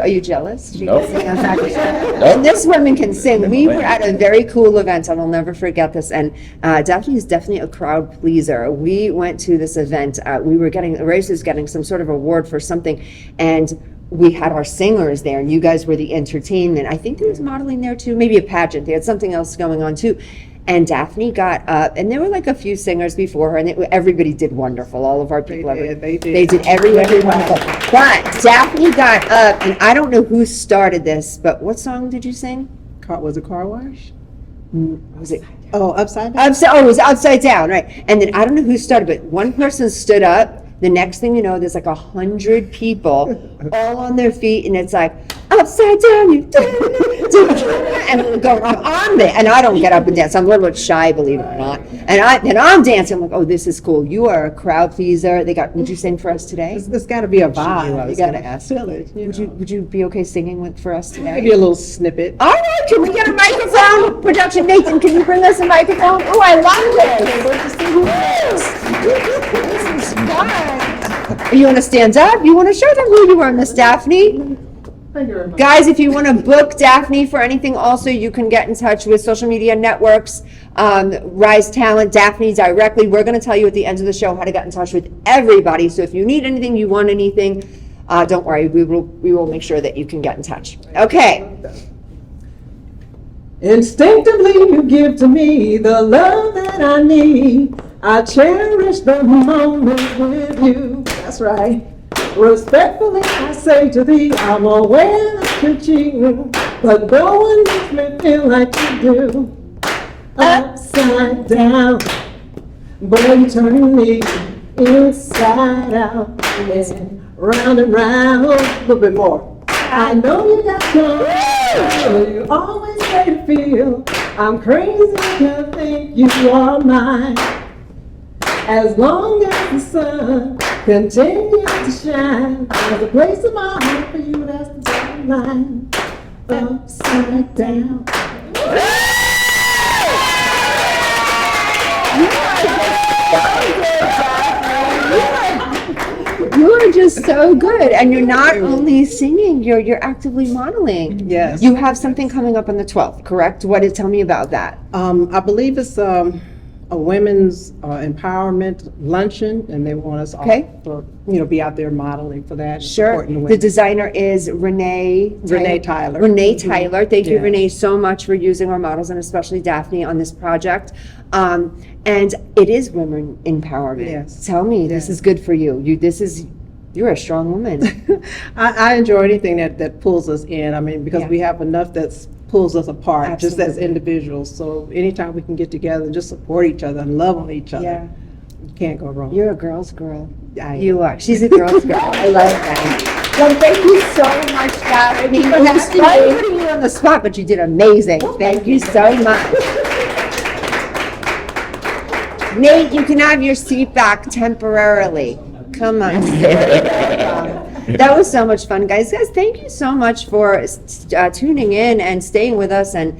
are you jealous? No. And this woman can sing. We were at a very cool event, and I'll never forget this. And Daphne is definitely a crowd pleaser. We went to this event. Race was getting some sort of award for something, and we had our singers there, and you guys were the entertainment. I think there was modeling there too, maybe a pageant. They had something else going on too. And Daphne got up, and there were like a few singers before her, and everybody did wonderful. All of our people, they did everybody wonderful. But Daphne got up, and I don't know who started this, but what song did you sing? Was it Car Wash? Was it? Oh, Upside Down? It was Upside Down, right. And then I don't know who started, but one person stood up. The next thing you know, there's like 100 people all on their feet, and it's like, upside down, you and we go, I'm on there, and I don't get up and dance. I'm a little bit shy, believe it or not. And I'm dancing. I'm like, oh, this is cool. You are a crowd pleaser. Would you sing for us today? There's got to be a vibe. I was gonna ask. Feel it. Would you be okay singing for us today? Maybe a little snippet. All right, can we get a microphone? Production Nathan, can you bring us a microphone? Oh, I love this. This is fun. You want to stand up? You want to show them who you are, Miss Daphne? Guys, if you want to book Daphne for anything, also you can get in touch with social media networks, Rise Talent, Daphne directly. We're going to tell you at the end of the show how to get in touch with everybody. So if you need anything, you want anything, don't worry, we will make sure that you can get in touch. Okay. Instinctively you give to me the love that I need. I cherish the moment with you. That's right. Respectfully I say to thee, I'm aware that you're cheating, but no one makes me feel like you do. Upside down, boy, you turn me inside out, and round and round, a little bit more. I know you got your you always make me feel I'm crazy to think you are mine. As long as the sun continues to shine, there's a place in my heart for you, that's the bottom line. Upside down. You are just so good, and you're not only singing, you're actively modeling. Yes. You have something coming up on the 12th, correct? Tell me about that. I believe it's a women's empowerment luncheon, and they want us all to be out there modeling for that. Sure. supporting the The women. designer is Renee Tyler. Renee Tyler. Thank you, Yeah. Renee, so much for using our models, and especially Daphne, on this project. And it is women empowerment. Yes. Tell me, this Yes. is good for you. You're a strong woman. I enjoy anything that pulls us in. I mean, because Yeah. we have enough that pulls us apart, just as Absolutely. individuals. So anytime we can get together and just support each other and love on each other, Yeah. you can't go wrong. You're a girl's girl. I am. You are. She's a girl's girl. I love that. Well, thank you so much, Daphne. It was fun putting you on the spot, but you did amazing. Thank you so much. Nate, you can have your seat back temporarily. Come on. That was so much fun, guys. Guys, thank you so much for tuning in and staying with us and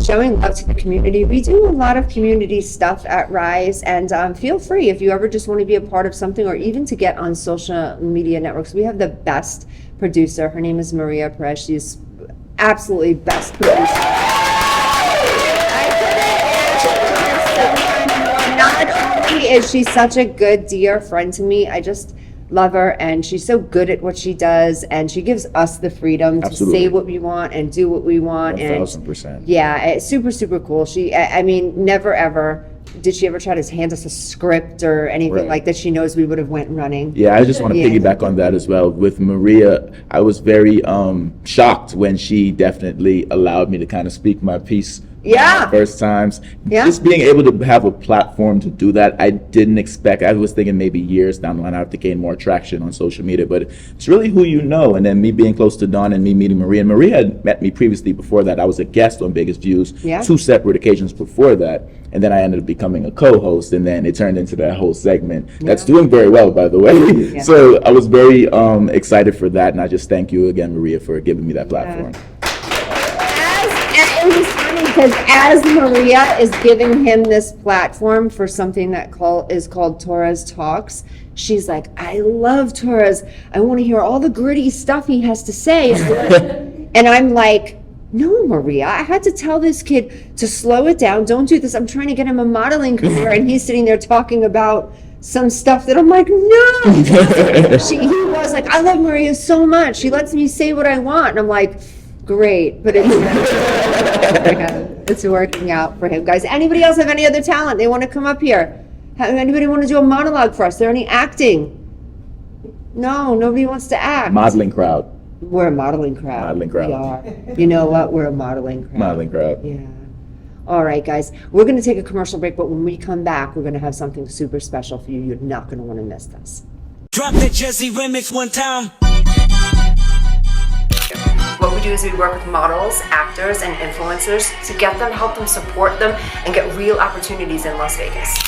showing love to the community. We do a lot of community stuff at Rise, and feel free if you ever just want to be a part of something, or even to get on social media networks. We have the best producer. Her name is Maria Perez. She's absolutely best producer. Not only is she such a good, dear friend to me, I just love her, and she's so good at what she does, and she gives us the freedom Absolutely. to say what we want and do what we want. 1000%. Yeah, it's super, super cool. I mean, never ever did she ever try to hand us a script or anything Right. like that. She knows we would have went running. Yeah, I just want to Yeah. piggyback on that as well. With Maria, I was very shocked when she definitely allowed me to kind of speak my piece. Yeah. First times. Yeah. Just being able to have a platform to do that, I didn't expect. I was thinking maybe years down the line I have to gain more traction on social media, but it's really who you know. And then me being close to Dawn and me meeting Maria. And Maria had met me previously before that. I was a guest on Biggest Views, Yeah. 2 separate occasions before that. And then I ended up becoming a co-host, and then it turned into that whole segment. That's doing very well, by the way. Yeah. So I was very excited for that, and I just thank you again, Maria, for giving me that platform. And it was funny because as Maria is giving him this platform for something that is called Torres Talks, she's like, I love Torres. I want to hear all the gritty stuff he has to say. And I'm like, no, Maria, I had to tell this kid to slow it down. Don't do this. I'm trying to get him a modeling career. And he's sitting there talking about some stuff that I'm like, no. He was like, I love Maria so much. She lets me say what I want. And I'm like, great, but it's working out for him. Guys, anybody else have any other talent? They want to come up here? Anybody want to do a monologue for us? Is there any acting? No, nobody wants to act. Modeling crowd. We're a modeling crowd. Modeling crowd. We are. You know what? We're a modeling crowd. Modeling crowd. Yeah. All right, guys. We're going to take a commercial break, but when we come back, we're going to have something super special for you. You're not going to want to miss this. Drop that Jesse remix one time. What we do is we work with models, actors, and influencers to get them, help them support them, and get real opportunities in Las Vegas.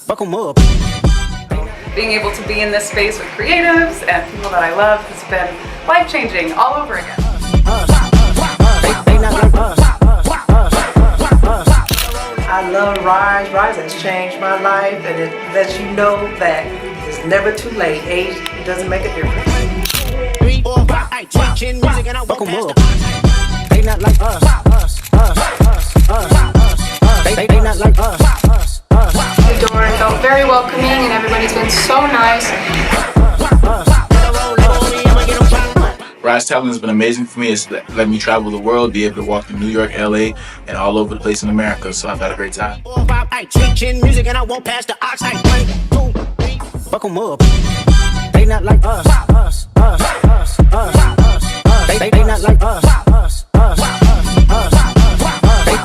Welcome up. Being able to be in this space with creatives and people that I love has been life-changing all over again. I love Rise. Rise has changed my life, and it lets you know that it's never too late. Age doesn't make a difference. 3, 4, 5, teaching music and I welcome up. They not like us. They not like us. The door felt very welcoming and everybody's been so nice. Rise Talent has been amazing for me. It's let me travel the world, be able to walk in New York, LA, and all over the place in America. So I've had a great time. 4, 5, teaching music and I walk past the ox. 1, 2, 3, welcome up. They not like us. They not like us.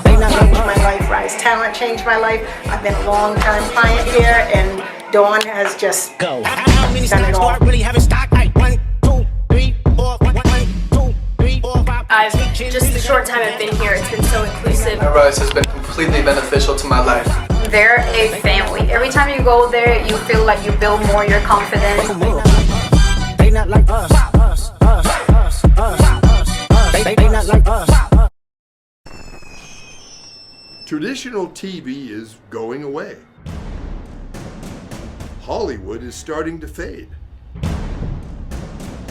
They not like my life. Rise Talent changed my life. I've been a long time client here, and Dawn has just done it all. Really having stock like 1, 2, 3, 4, 1, 2, 3, 4, 5. Just the short time I've been here, it's been so inclusive. Rise has been completely beneficial to my life. They're a family. Every time you go there, you feel like you build more your confidence. They not like us. They not like us. Traditional TV is going away. Hollywood is starting to fade.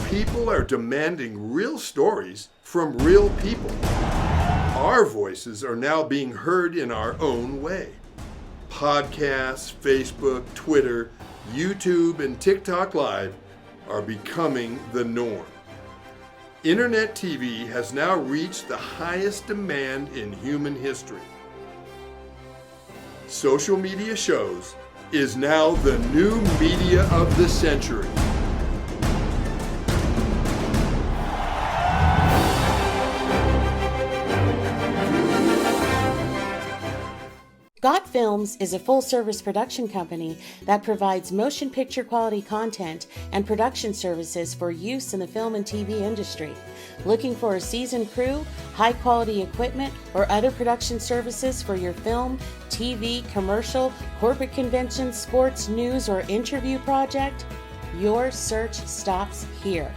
People are demanding real stories from real people. Our voices are now being heard in our own way. Podcasts, Facebook, Twitter, YouTube, and TikTok Live are becoming the norm. Internet TV has now reached the highest demand in human history. Social media shows is now the new media of the century. Got Films is a full-service production company that provides motion picture quality content and production services for use in the film and TV industry. Looking for a seasoned crew, high-quality equipment, or other production services for your film, TV, commercial, corporate convention, sports, news, or interview project? Your search stops here.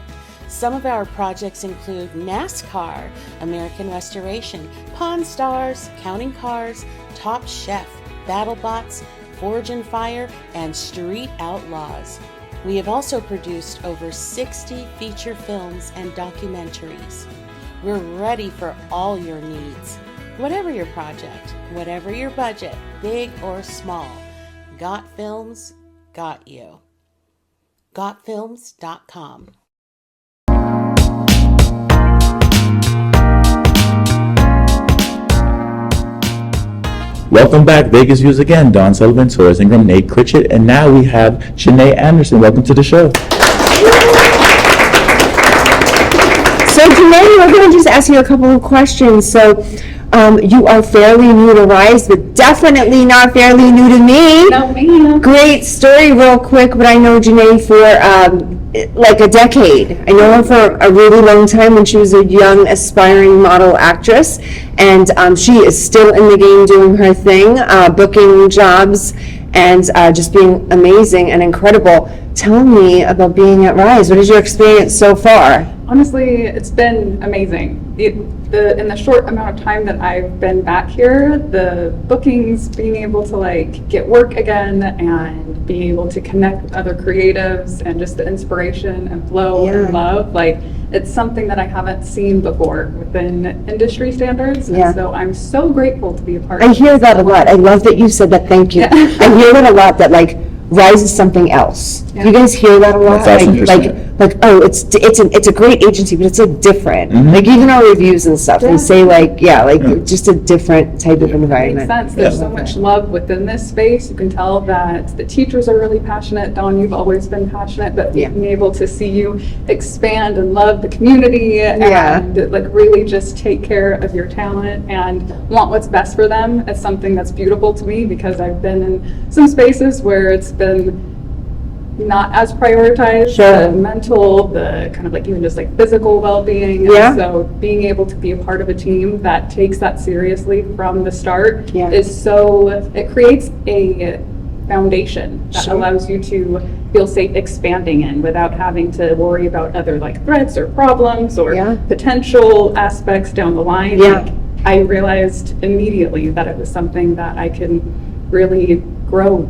Some of our projects include NASCAR, American Restoration, Pawn Stars, Counting Cars, Top Chef, BattleBots, Forge and Fire, and Street Outlaws. We have also produced over 60 feature films and documentaries. We're ready for all your needs. Whatever your project, whatever your budget, big or small, Got Films got you. GotFilms.com. Welcome back, Vegas Views again. Dawn Sullivan, Torres Ingraham, Nate Critchett, and now we have Janae Anderson. Welcome to the show. So Janae, we're going to just ask you a couple of questions. So you are fairly new to Rise, but definitely not fairly new to me. No, ma'am. Great story real quick, but I know Janae for like a decade. I know her for a really long time when she was a young aspiring model actress, and she is still in the game doing her thing, booking jobs and just being amazing and incredible. Tell me about being at Rise. What is your experience so far? Honestly, it's been amazing. In the short amount of time that I've been back here, the bookings, being able to like get work again and being able to connect with other creatives and just the inspiration and flow and love, like it's something that I haven't seen before within industry standards. And so I'm so grateful to be a part of it. I hear that a lot. I love that you said that. Thank you. I hear that a lot, that like Rise is something else. You guys hear that a lot? Like, oh, it's a great agency, but it's like different. Like even our reviews and stuff, they say like, just a different type of environment. Makes sense. There's so much love within this space. You can tell that the teachers are really passionate. Dawn, you've always been passionate, but being able to see you expand and love the community and like really just take care of your talent and want what's best for them is something that's beautiful to me, because I've been in some spaces where it's been not as prioritized. Sure. The mental, the kind of like even just like physical well-being. Yeah. And so being able to be a part of a team that takes that seriously from the start Yeah. it creates a foundation that Sure. allows you to feel safe expanding in without having to worry about other like threats or problems or Yeah. potential aspects down the line. Yeah. Like, I realized immediately that it was something that I can really grow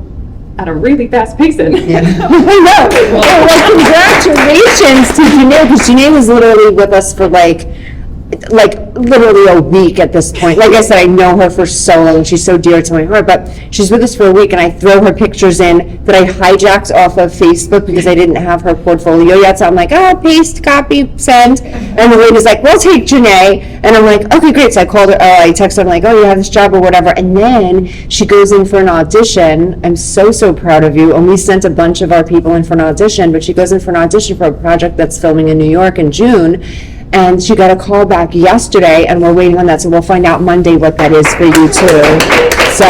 at a really fast pace in. Yeah. Well, congratulations to Janae, because Janae was literally with us for like literally a week at this point. Like I said, I know her for so long, she's so dear to my heart, but she's with us for a week, and I throw her pictures in that I hijacked off of Facebook because I didn't have her portfolio yet, so I'm like, paste, copy, send, and the lady's like, we'll take Janae, and I'm like, okay, great, so I called her, I texted her, I'm like, you have this job or whatever, and then she goes in for an audition. I'm so proud of you, and we sent a bunch of our people in for an audition, but she goes in for an audition for a project that's filming in New York in June, and she got a call back yesterday, and we're waiting on that, so we'll find out Monday what that is for you too. So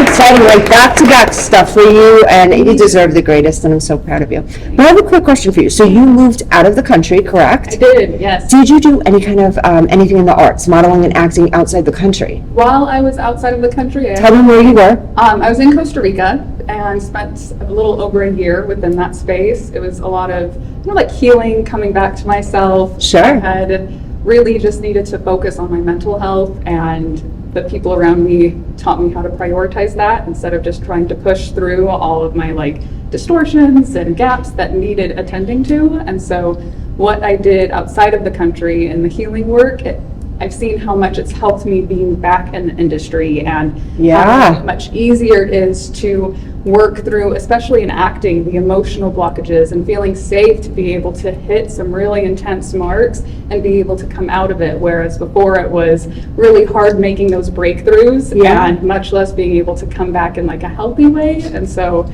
exciting, like back-to-back stuff for you, and you deserve the greatest, and I'm so proud of you. But I have a quick question for you. So you moved out of the country, correct? I did, yes. Did you do any kind of, anything in the arts, modeling and acting outside the country? While I was outside of the country, Tell them where you were. I was in Costa Rica and spent a little over a year within that space. It was a lot of like healing, coming back to myself. Sure. I had really just needed to focus on my mental health, and the people around me taught me how to prioritize that instead of just trying to push through all of my like distortions and gaps that needed attending to. And so what I did outside of the country in the healing work, I've seen how much it's helped me being back in the industry, and how much easier it is to work through, especially in acting, the emotional blockages and feeling safe to be able to hit some really intense marks and be able to come out of it. Whereas before it was really hard making those breakthroughs and much less being able to come back in like a healthy way. And so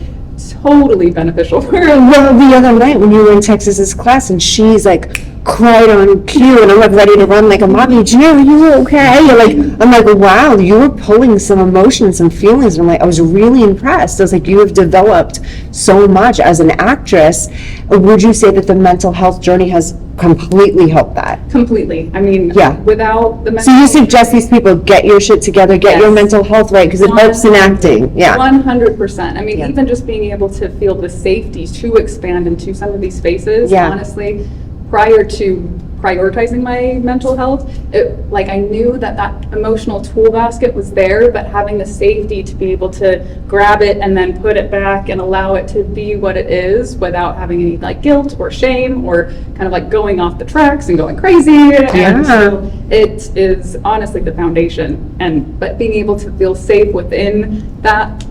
totally beneficial for her. Well, the other night when you were in Texas's class, and she's like cried on cue, and I'm like ready to run like a mommy. Janelle, are you okay? You're like, I'm like, wow, you were pulling some emotions, some feelings, and I'm like, I was really impressed. I was like, you have developed so much as an actress. Would you say that the mental health journey has completely helped that? Completely. I mean, without the mental So you suggest these people get your shit together, get your mental health right, because it helps in acting. Yeah. 100%. I mean, even just being able to feel the safety to expand into some of these spaces, honestly, prior to prioritizing my mental health, I knew that emotional tool basket was there, but having the safety to be able to grab it and then put it back and allow it to be what it is without having any like guilt or shame or kind of like going off the tracks and going crazy. And so it is honestly the foundation, but being able to feel safe within that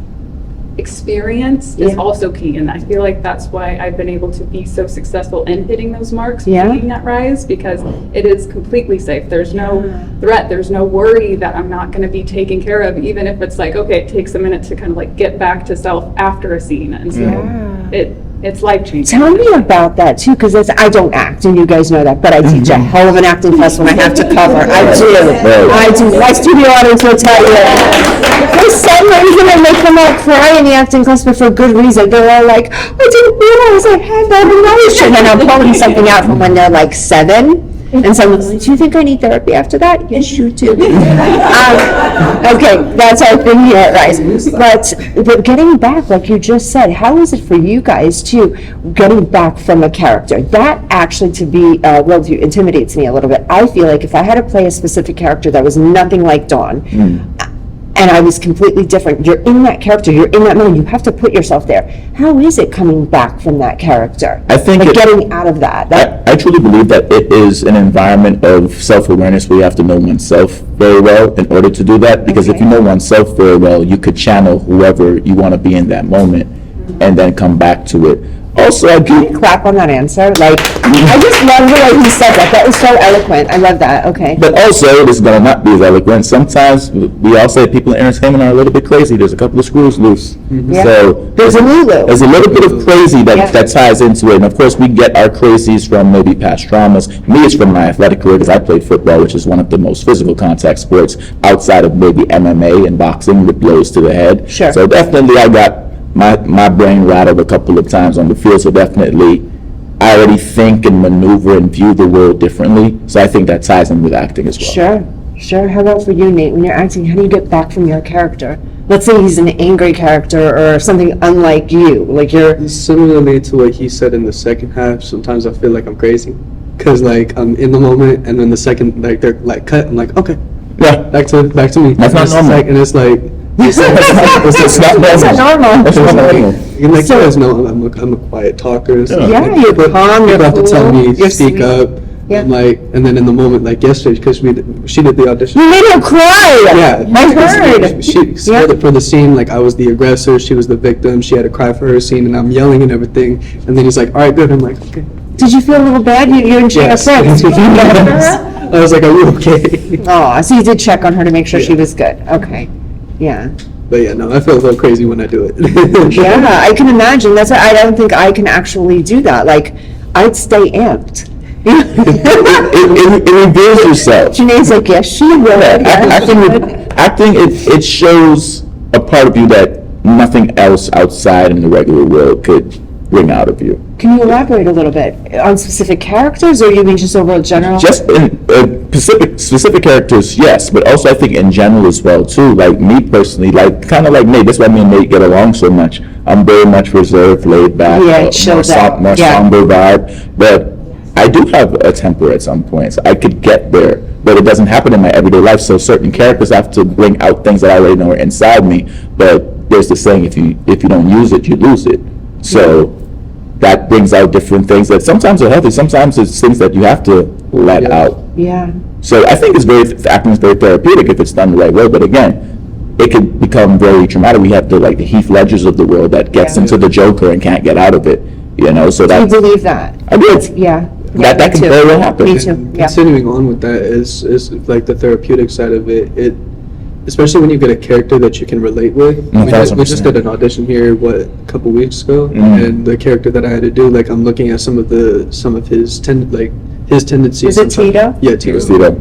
experience is also key, and I feel like that's why I've been able to be so successful in hitting those marks, being that rise, because it is completely safe. There's no threat, there's no worry that I'm not going to be taken care of, even if it's like, okay, it takes a minute to kind of like get back to self after a scene. And so it's life-changing. Tell me about that too, because I don't act, and you guys know that, but I teach a hell of an acting class when I have to cover. I do. My studio audience will tell you. For some reason, I make them all cry in the acting class, but for good reason. They're all like, I didn't realize I had that emotion, and I'm pulling something out from when they're like 7. And someone's like, do you think I need therapy after that? Yes, you do. Okay, that's our thing here at Rise. But getting back, like you just said, how is it for you guys too, getting back from a character? That actually, to be real with you, intimidates me a little bit. I feel like if I had to play a specific character that was nothing like Dawn, and I was completely different, you're in that character, you're in that moment, you have to put yourself there. How is it coming back from that character? I think getting out of that. I truly believe that it is an environment of self-awareness where you have to know oneself very well in order to do that, because if you know oneself very well, you could channel whoever you want to be in that moment and then come back to it. Also, I do clap on that answer. Like, I just love the way he said that. That was so eloquent. I love that. Okay. But also, this is going to not be as eloquent. Sometimes we all say people in entertainment are a little bit crazy. There's a couple of screws loose. So there's a There's a little bit of crazy that ties into it. And of course, we get our crazies from maybe past traumas. Me, it's from my athletic career, because I played football, which is one of the most physical contact sports outside of maybe MMA and boxing with blows to the head. Sure. So definitely, I got my brain rattled a couple of times on the field, so definitely I already think and maneuver and view the world differently. So I think that ties in with acting as well. Sure. How about for you, Nate? When you're acting, how do you get back from your character? Let's say he's an angry character or something unlike you, like you're... Similarly to what he said in the second half, sometimes I feel like I'm crazy. Because, like, I'm in the moment, and then the second, like, they're, like, cut, I'm like, okay. Yeah. Back to me. That's not normal. And it's like... It's That's not normal. That's not normal. You like, you guys know I'm a quiet talker and stuff. Yeah, you're calm, you're People have to tell cool, me, you're speak sweet. up. Yeah. I'm like, and then in the moment, like yesterday, because she did the audition. You made her cry! Yeah. I heard! She said for the scene, like I was the aggressor, she was the victim, she had to cry for her scene, and I'm yelling and everything. And then he's like, all right, good. I'm like, okay. Did you feel a little bad? You didn't check Yes. her? I was like, are you okay? Oh, so you did check on her to make sure she was good. Okay. Yeah. But yeah, no, I feel a little crazy when I do it. Yeah, I can imagine. That's why I don't think I can actually do that. Like, I'd stay amped. It reveals yourself. Janae's like, yes, she will. Acting, it shows a part of you that nothing else outside in the regular world could bring out of you. Can you elaborate a little bit on specific characters, or you mean just overall general? Just in specific characters, yes, but also I think in general as well too. Like me personally, like kind of like Nate. That's why me and Nate get along so much. I'm very much reserved, laid back, more somber vibe. But I do have a temper at some points. I could get there, but it doesn't happen in my everyday life. So certain characters have to bring out things that I already know are inside me. But there's the saying: if you don't use it, you lose it. So that brings out different things that sometimes are healthy. Sometimes it's things that you have to let out. Yeah. So I think acting is very therapeutic if it's done the right way. But again, it can become very traumatic. We have the Heath Ledgers of the world that gets into the Joker and can't get out of it. You know, so that. Do you believe that? I do. Yeah. That can very well happen. Me too. Yeah. Continuing on with that is like the therapeutic side of it. Especially when you get a character that you can relate with. We just did an audition here, a couple weeks ago, and the character that I had to do, like I'm looking at some of his tendencies. Is it Tito? Yeah, Tito.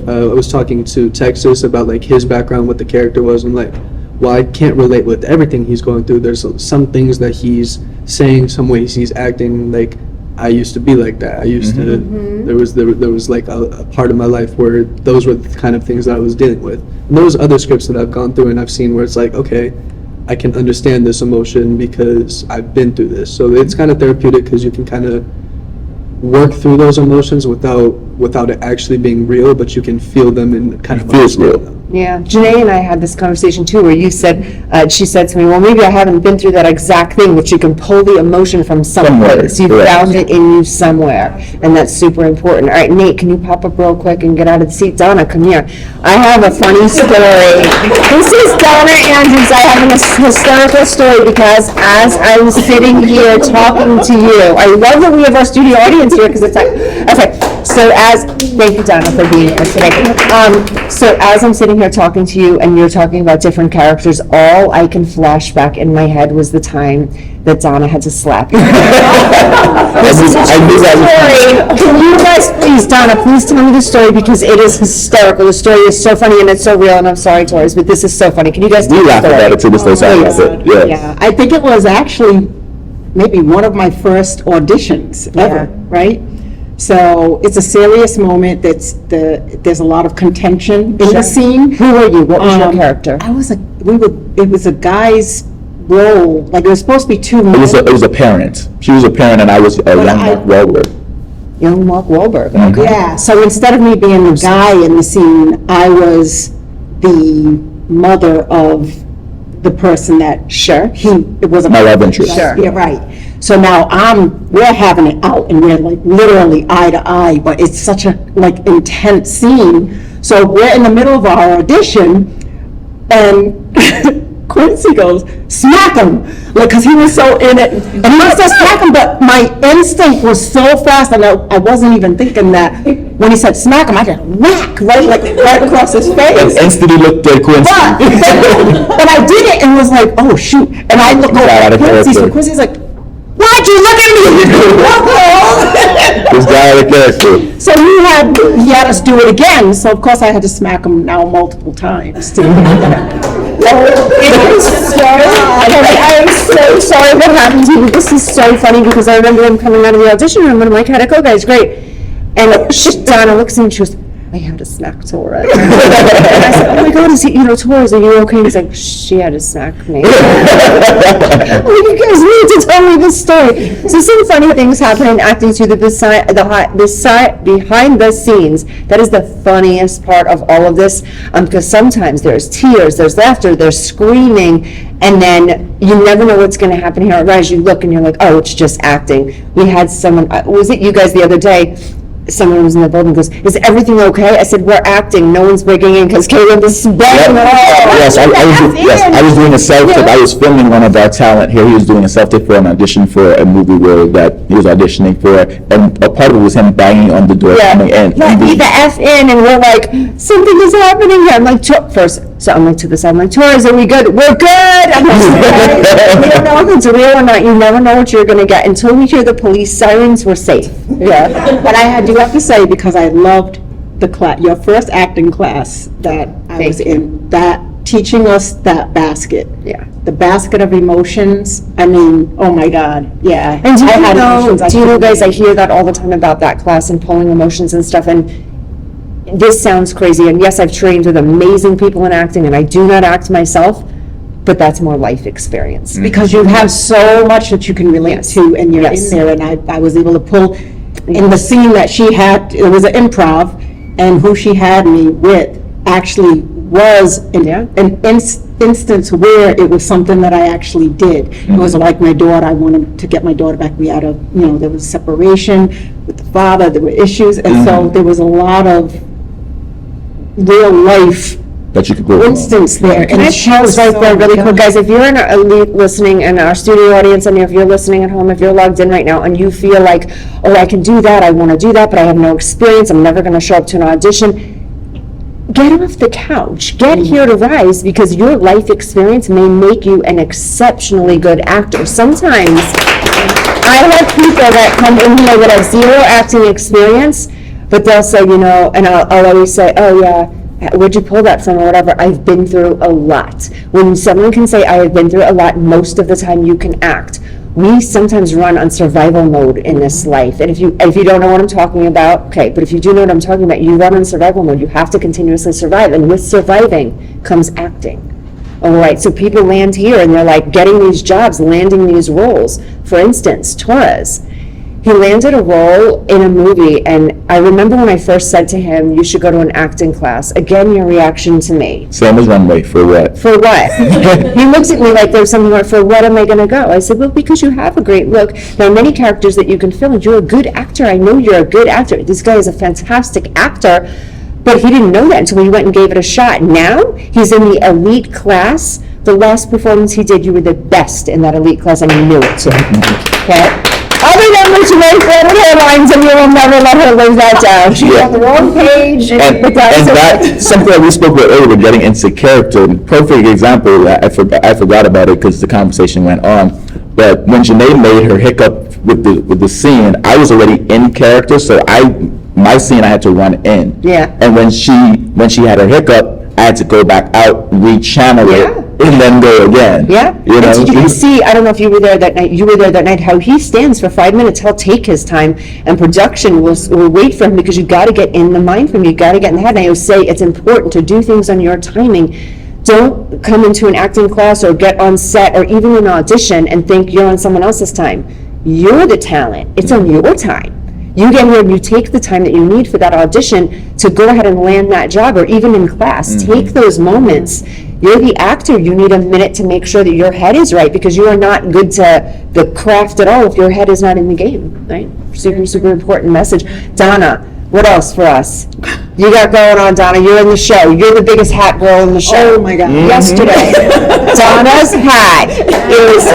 I was talking to Texas about like his background, what the character was, and like, well, I can't relate with everything he's going through. There's some things that he's saying, some ways he's acting like. I used to be like that. I used to. There was like a part of my life where those were the kind of things that I was dealing with. And those other scripts that I've gone through and I've seen where it's like, okay, I can understand this emotion because I've been through this. So it's kind of therapeutic because you can kind of work through those emotions without it actually being real, but you can feel them and kind of understand them. Yeah, Janae and I had this conversation too, where you said, she said to me, well, maybe I haven't been through that exact thing, which you can pull the emotion from somewhere. So you found it in you somewhere, and that's super important. All right, Nate, can you pop up real quick and get out of the seat? Donna, come here. I have a funny story. This is Donna Andrews. I have a hysterical story because as I was sitting here talking to you, I love that we have our studio audience here because it's like, okay. So thank you, Donna, for being here today. So as I'm sitting here talking to you and you're talking about different characters, all I can flash back in my head was the time that Donna had to slap you. This is a true story. Can you guys please, Donna, please tell me the story because it is hysterical. The story is so funny and it's so real, and I'm sorry, Torres, but this is so funny. Can you guys tell me the story? We laugh about it to this day, so I love it. Yes. Yeah, I think it was actually maybe one of my first auditions ever, right? So it's a serious moment. There's a lot of contention in the scene. Who were you? What was your character? It was a guy's role. Like it was supposed to be two men. It was a parent. She was a parent, and I was a young Mark Wahlberg. Young Mark Wahlberg. Mm-hmm. Yeah. So instead of me being the guy in the scene, I was the mother of the person that it was my love interest. Sure. Yeah, right. So now we're having it out and we're like literally eye to eye, but it's such a like intense scene. So we're in the middle of our audition and Quincy goes, smack him, like, cause he was so in it. And he wants to smack him, but my instinct was so fast and I wasn't even thinking that when he said smack him, I just whack, right across his face. And instantly looked at Quincy. But I did it and was like, oh shoot. And I look over at Quincy, so Quincy's like, why'd you look at me? This guy out of character. So he had us do it again. So of course I had to smack him now multiple times. I am so sorry what happened to you. This is so funny because I remember him coming out of the audition room and I'm like, how'd it go, guys? Great. And Donna looks at me and she goes, I had to smack Torres. And I said, oh my God, is he, Torres, are you okay? He's like, she had to smack me. Well, you guys need to tell me this story. So some funny things happen in acting too, behind the scenes. That is the funniest part of all of this, because sometimes there's tears, there's laughter, there's screaming, and then you never know what's going to happen here. Right as you look and you're like, oh, it's just acting. We had someone, was it you guys the other day? Someone was in the building and goes, is everything okay? I said, we're acting, no one's breaking in because Caleb is banging Yes, I was doing a self-tape. I was filming one of our talent here. He was doing a self-tape for an audition for a movie role that he was auditioning for, and a part of it was him banging on the door coming in. Let me the F in, and we're like, something is happening here. I'm like, first, so I'm like to the side, I'm like, Torres, are we good? We're good! I'm like, we don't know if it's real or not. You never know what you're gonna get. Until we hear the police sirens, we're safe. Yeah, but I do have to say, because I loved the class, your first acting class that I was in, that teaching us that basket. Yeah. The basket of emotions. I mean, oh my God, yeah. And do you know, guys, I hear that all the time about that class and pulling emotions and stuff, and this sounds crazy, and yes, I've trained with amazing people in acting, and I do not act myself, but that's more life experience. Because you have so much that you can relate to, and you're in there, and I was able to pull, in the scene that she had, it was an improv, and who she had me with actually was an instance where it was something that I actually did. It was like my daughter, I wanted to get my daughter back. We had there was separation with the father, there were issues, and so there was a lot of real life that you could go instance there. Can I pause right there really quick, guys? If you're in our elite listening and our studio audience, and if you're listening at home, if you're logged in right now and you feel like, oh, I can do that, I want to do that, but I have no experience, I'm never going to show up to an audition, get off the couch. Get here to Rise, because your life experience may make you an exceptionally good actor. Sometimes I have people that come in here that have zero acting experience, but they'll say, and I'll always say, oh yeah, where'd you pull that from or whatever? I've been through a lot. When someone can say I have been through a lot, most of the time you can act. We sometimes run on survival mode in this life. And if you don't know what I'm talking about, okay, but if you do know what I'm talking about, you run on survival mode. You have to continuously survive. And with surviving comes acting. All right, so people land here and they're like getting these jobs, landing these roles. For instance, Torres. He landed a role in a movie, and I remember when I first said to him, you should go to an acting class. Again, your reaction to me. Same as runway, for what? For what? He looks at me like there's something like, for what am I going to go? I said, well, because you have a great look. There are many characters that you can fill, and you're a good actor. I know you're a good actor. This guy is a fantastic actor, but he didn't know that until he went and gave it a shot. Now, he's in the elite class. The last performance he did, you were the best in that elite class, and you knew it too. Okay? Other than when she made flat hairlines, and you will never let her live that down. She's on the wrong page. And that's something that we spoke about earlier, getting into character. Perfect example, I forgot about it because the conversation went on. But when Janae made her hiccup with the scene, I was already in character, so my scene I had to run in. Yeah. And when she had her hiccup, I had to go back out, rechannel it, and then go again. Yeah. You know? And you can see, I don't know if you were there that night, how he stands for 5 minutes. He'll take his time, and production will wait for him, because you got to get in the mind for him. You got to get in the head. And I always say it's important to do things on your timing. Don't come into an acting class or get on set or even an audition and think you're on someone else's time. You're the talent. It's on your time. You get here and you take the time that you need for that audition to go ahead and land that job, or even in class. Take those moments. You're the actor. You need a minute to make sure that your head is right, because you are not good to the craft at all if your head is not in the game, right? Super, super important message. Donna, what else for us? You got going on, Donna. You're in the show. You're the biggest hat girl in the show. Oh my God. Yesterday, Donna's hat is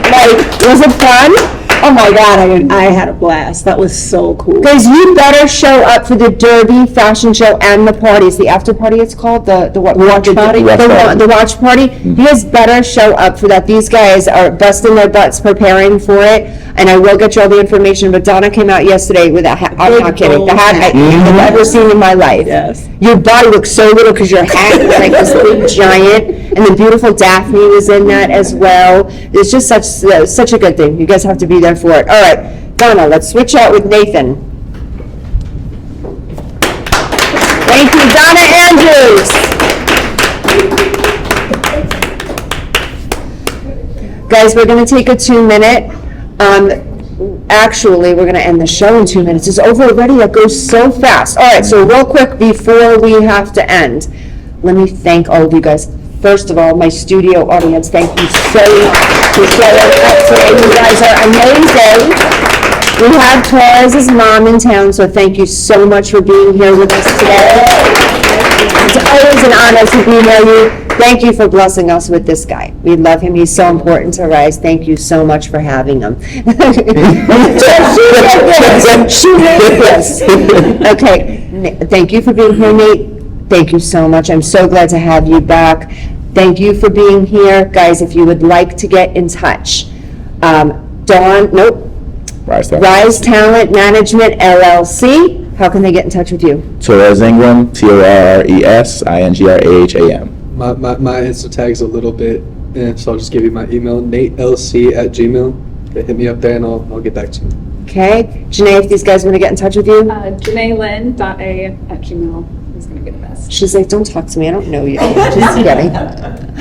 like, was it fun? Oh my God, I had a blast. That was so cool. Guys, you better show up for the Derby fashion show and the parties. The after party, it's called the watch party. The watch party. You guys better show up for that. These guys are busting their butts preparing for it. And I will get you all the information, but Donna came out yesterday with a hat, I'm not kidding, the hat I've ever seen in my life. Yes. Your body looks so little because your hat is like this big giant, and the beautiful Daphne was in that as well. It's just such a good thing. You guys have to be there for it. All right, Donna, let's switch out with Nathan. Thank you, Donna Andrews. Guys, we're going to take a 2-minute. Actually, we're going to end the show in 2 minutes. It's over already. That goes so fast. All right, so real quick before we have to end, let me thank all of you guys. First of all, my studio audience, thank you so much for showing up today. You guys are amazing. We have Torres' mom in town, so thank you so much for being here with us today. It's always an honor to be here. Thank you for blessing us with this guy. We love him. He's so important to Rise. Thank you so much for having him. Okay, thank you for being here, Nate. Thank you so much. I'm so glad to have you back. Thank you for being here. Guys, if you would like to get in touch, Rise Talent Management, LLC. How can they get in touch with you? Torres Ingraham, TORRESINGRAHAM. My Insta tag's a little bit, so I'll just give you my email, NateLC@gmail. Hit me up there and I'll get back to you. Okay. Janae, if these guys want to get in touch with you? JanaeLynn.A@gmail is going to be the best. She's like, don't talk to me. I don't know you. I'm just kidding.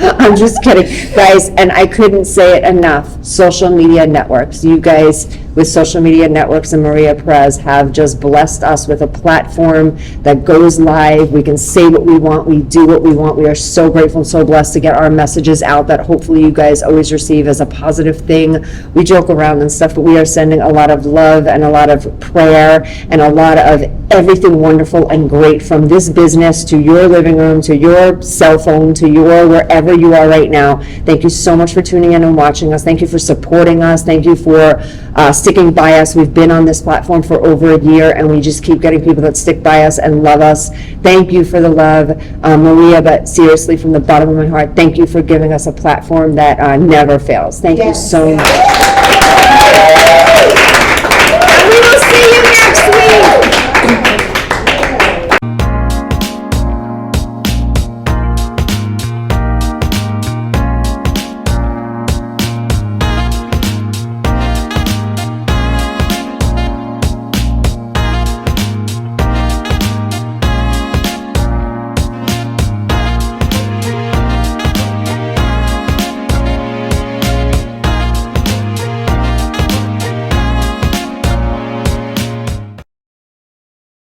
I'm just kidding. Guys, and I couldn't say it enough, social media networks. You guys with social media networks and Maria Perez have just blessed us with a platform that goes live. We can say what we want. We do what we want. We are so grateful and so blessed to get our messages out that hopefully you guys always receive as a positive thing. We joke around and stuff, but we are sending a lot of love and a lot of prayer and a lot of everything wonderful and great from this business to your living room, to your cell phone, to your wherever you are right now. Thank you so much for tuning in and watching us. Thank you for supporting us. Thank you for sticking by us. We've been on this platform for over a year, and we just keep getting people that stick by us and love us. Thank you for the love, Maria, but seriously, from the bottom of my heart, thank you for giving us a platform that never fails. Thank you so much.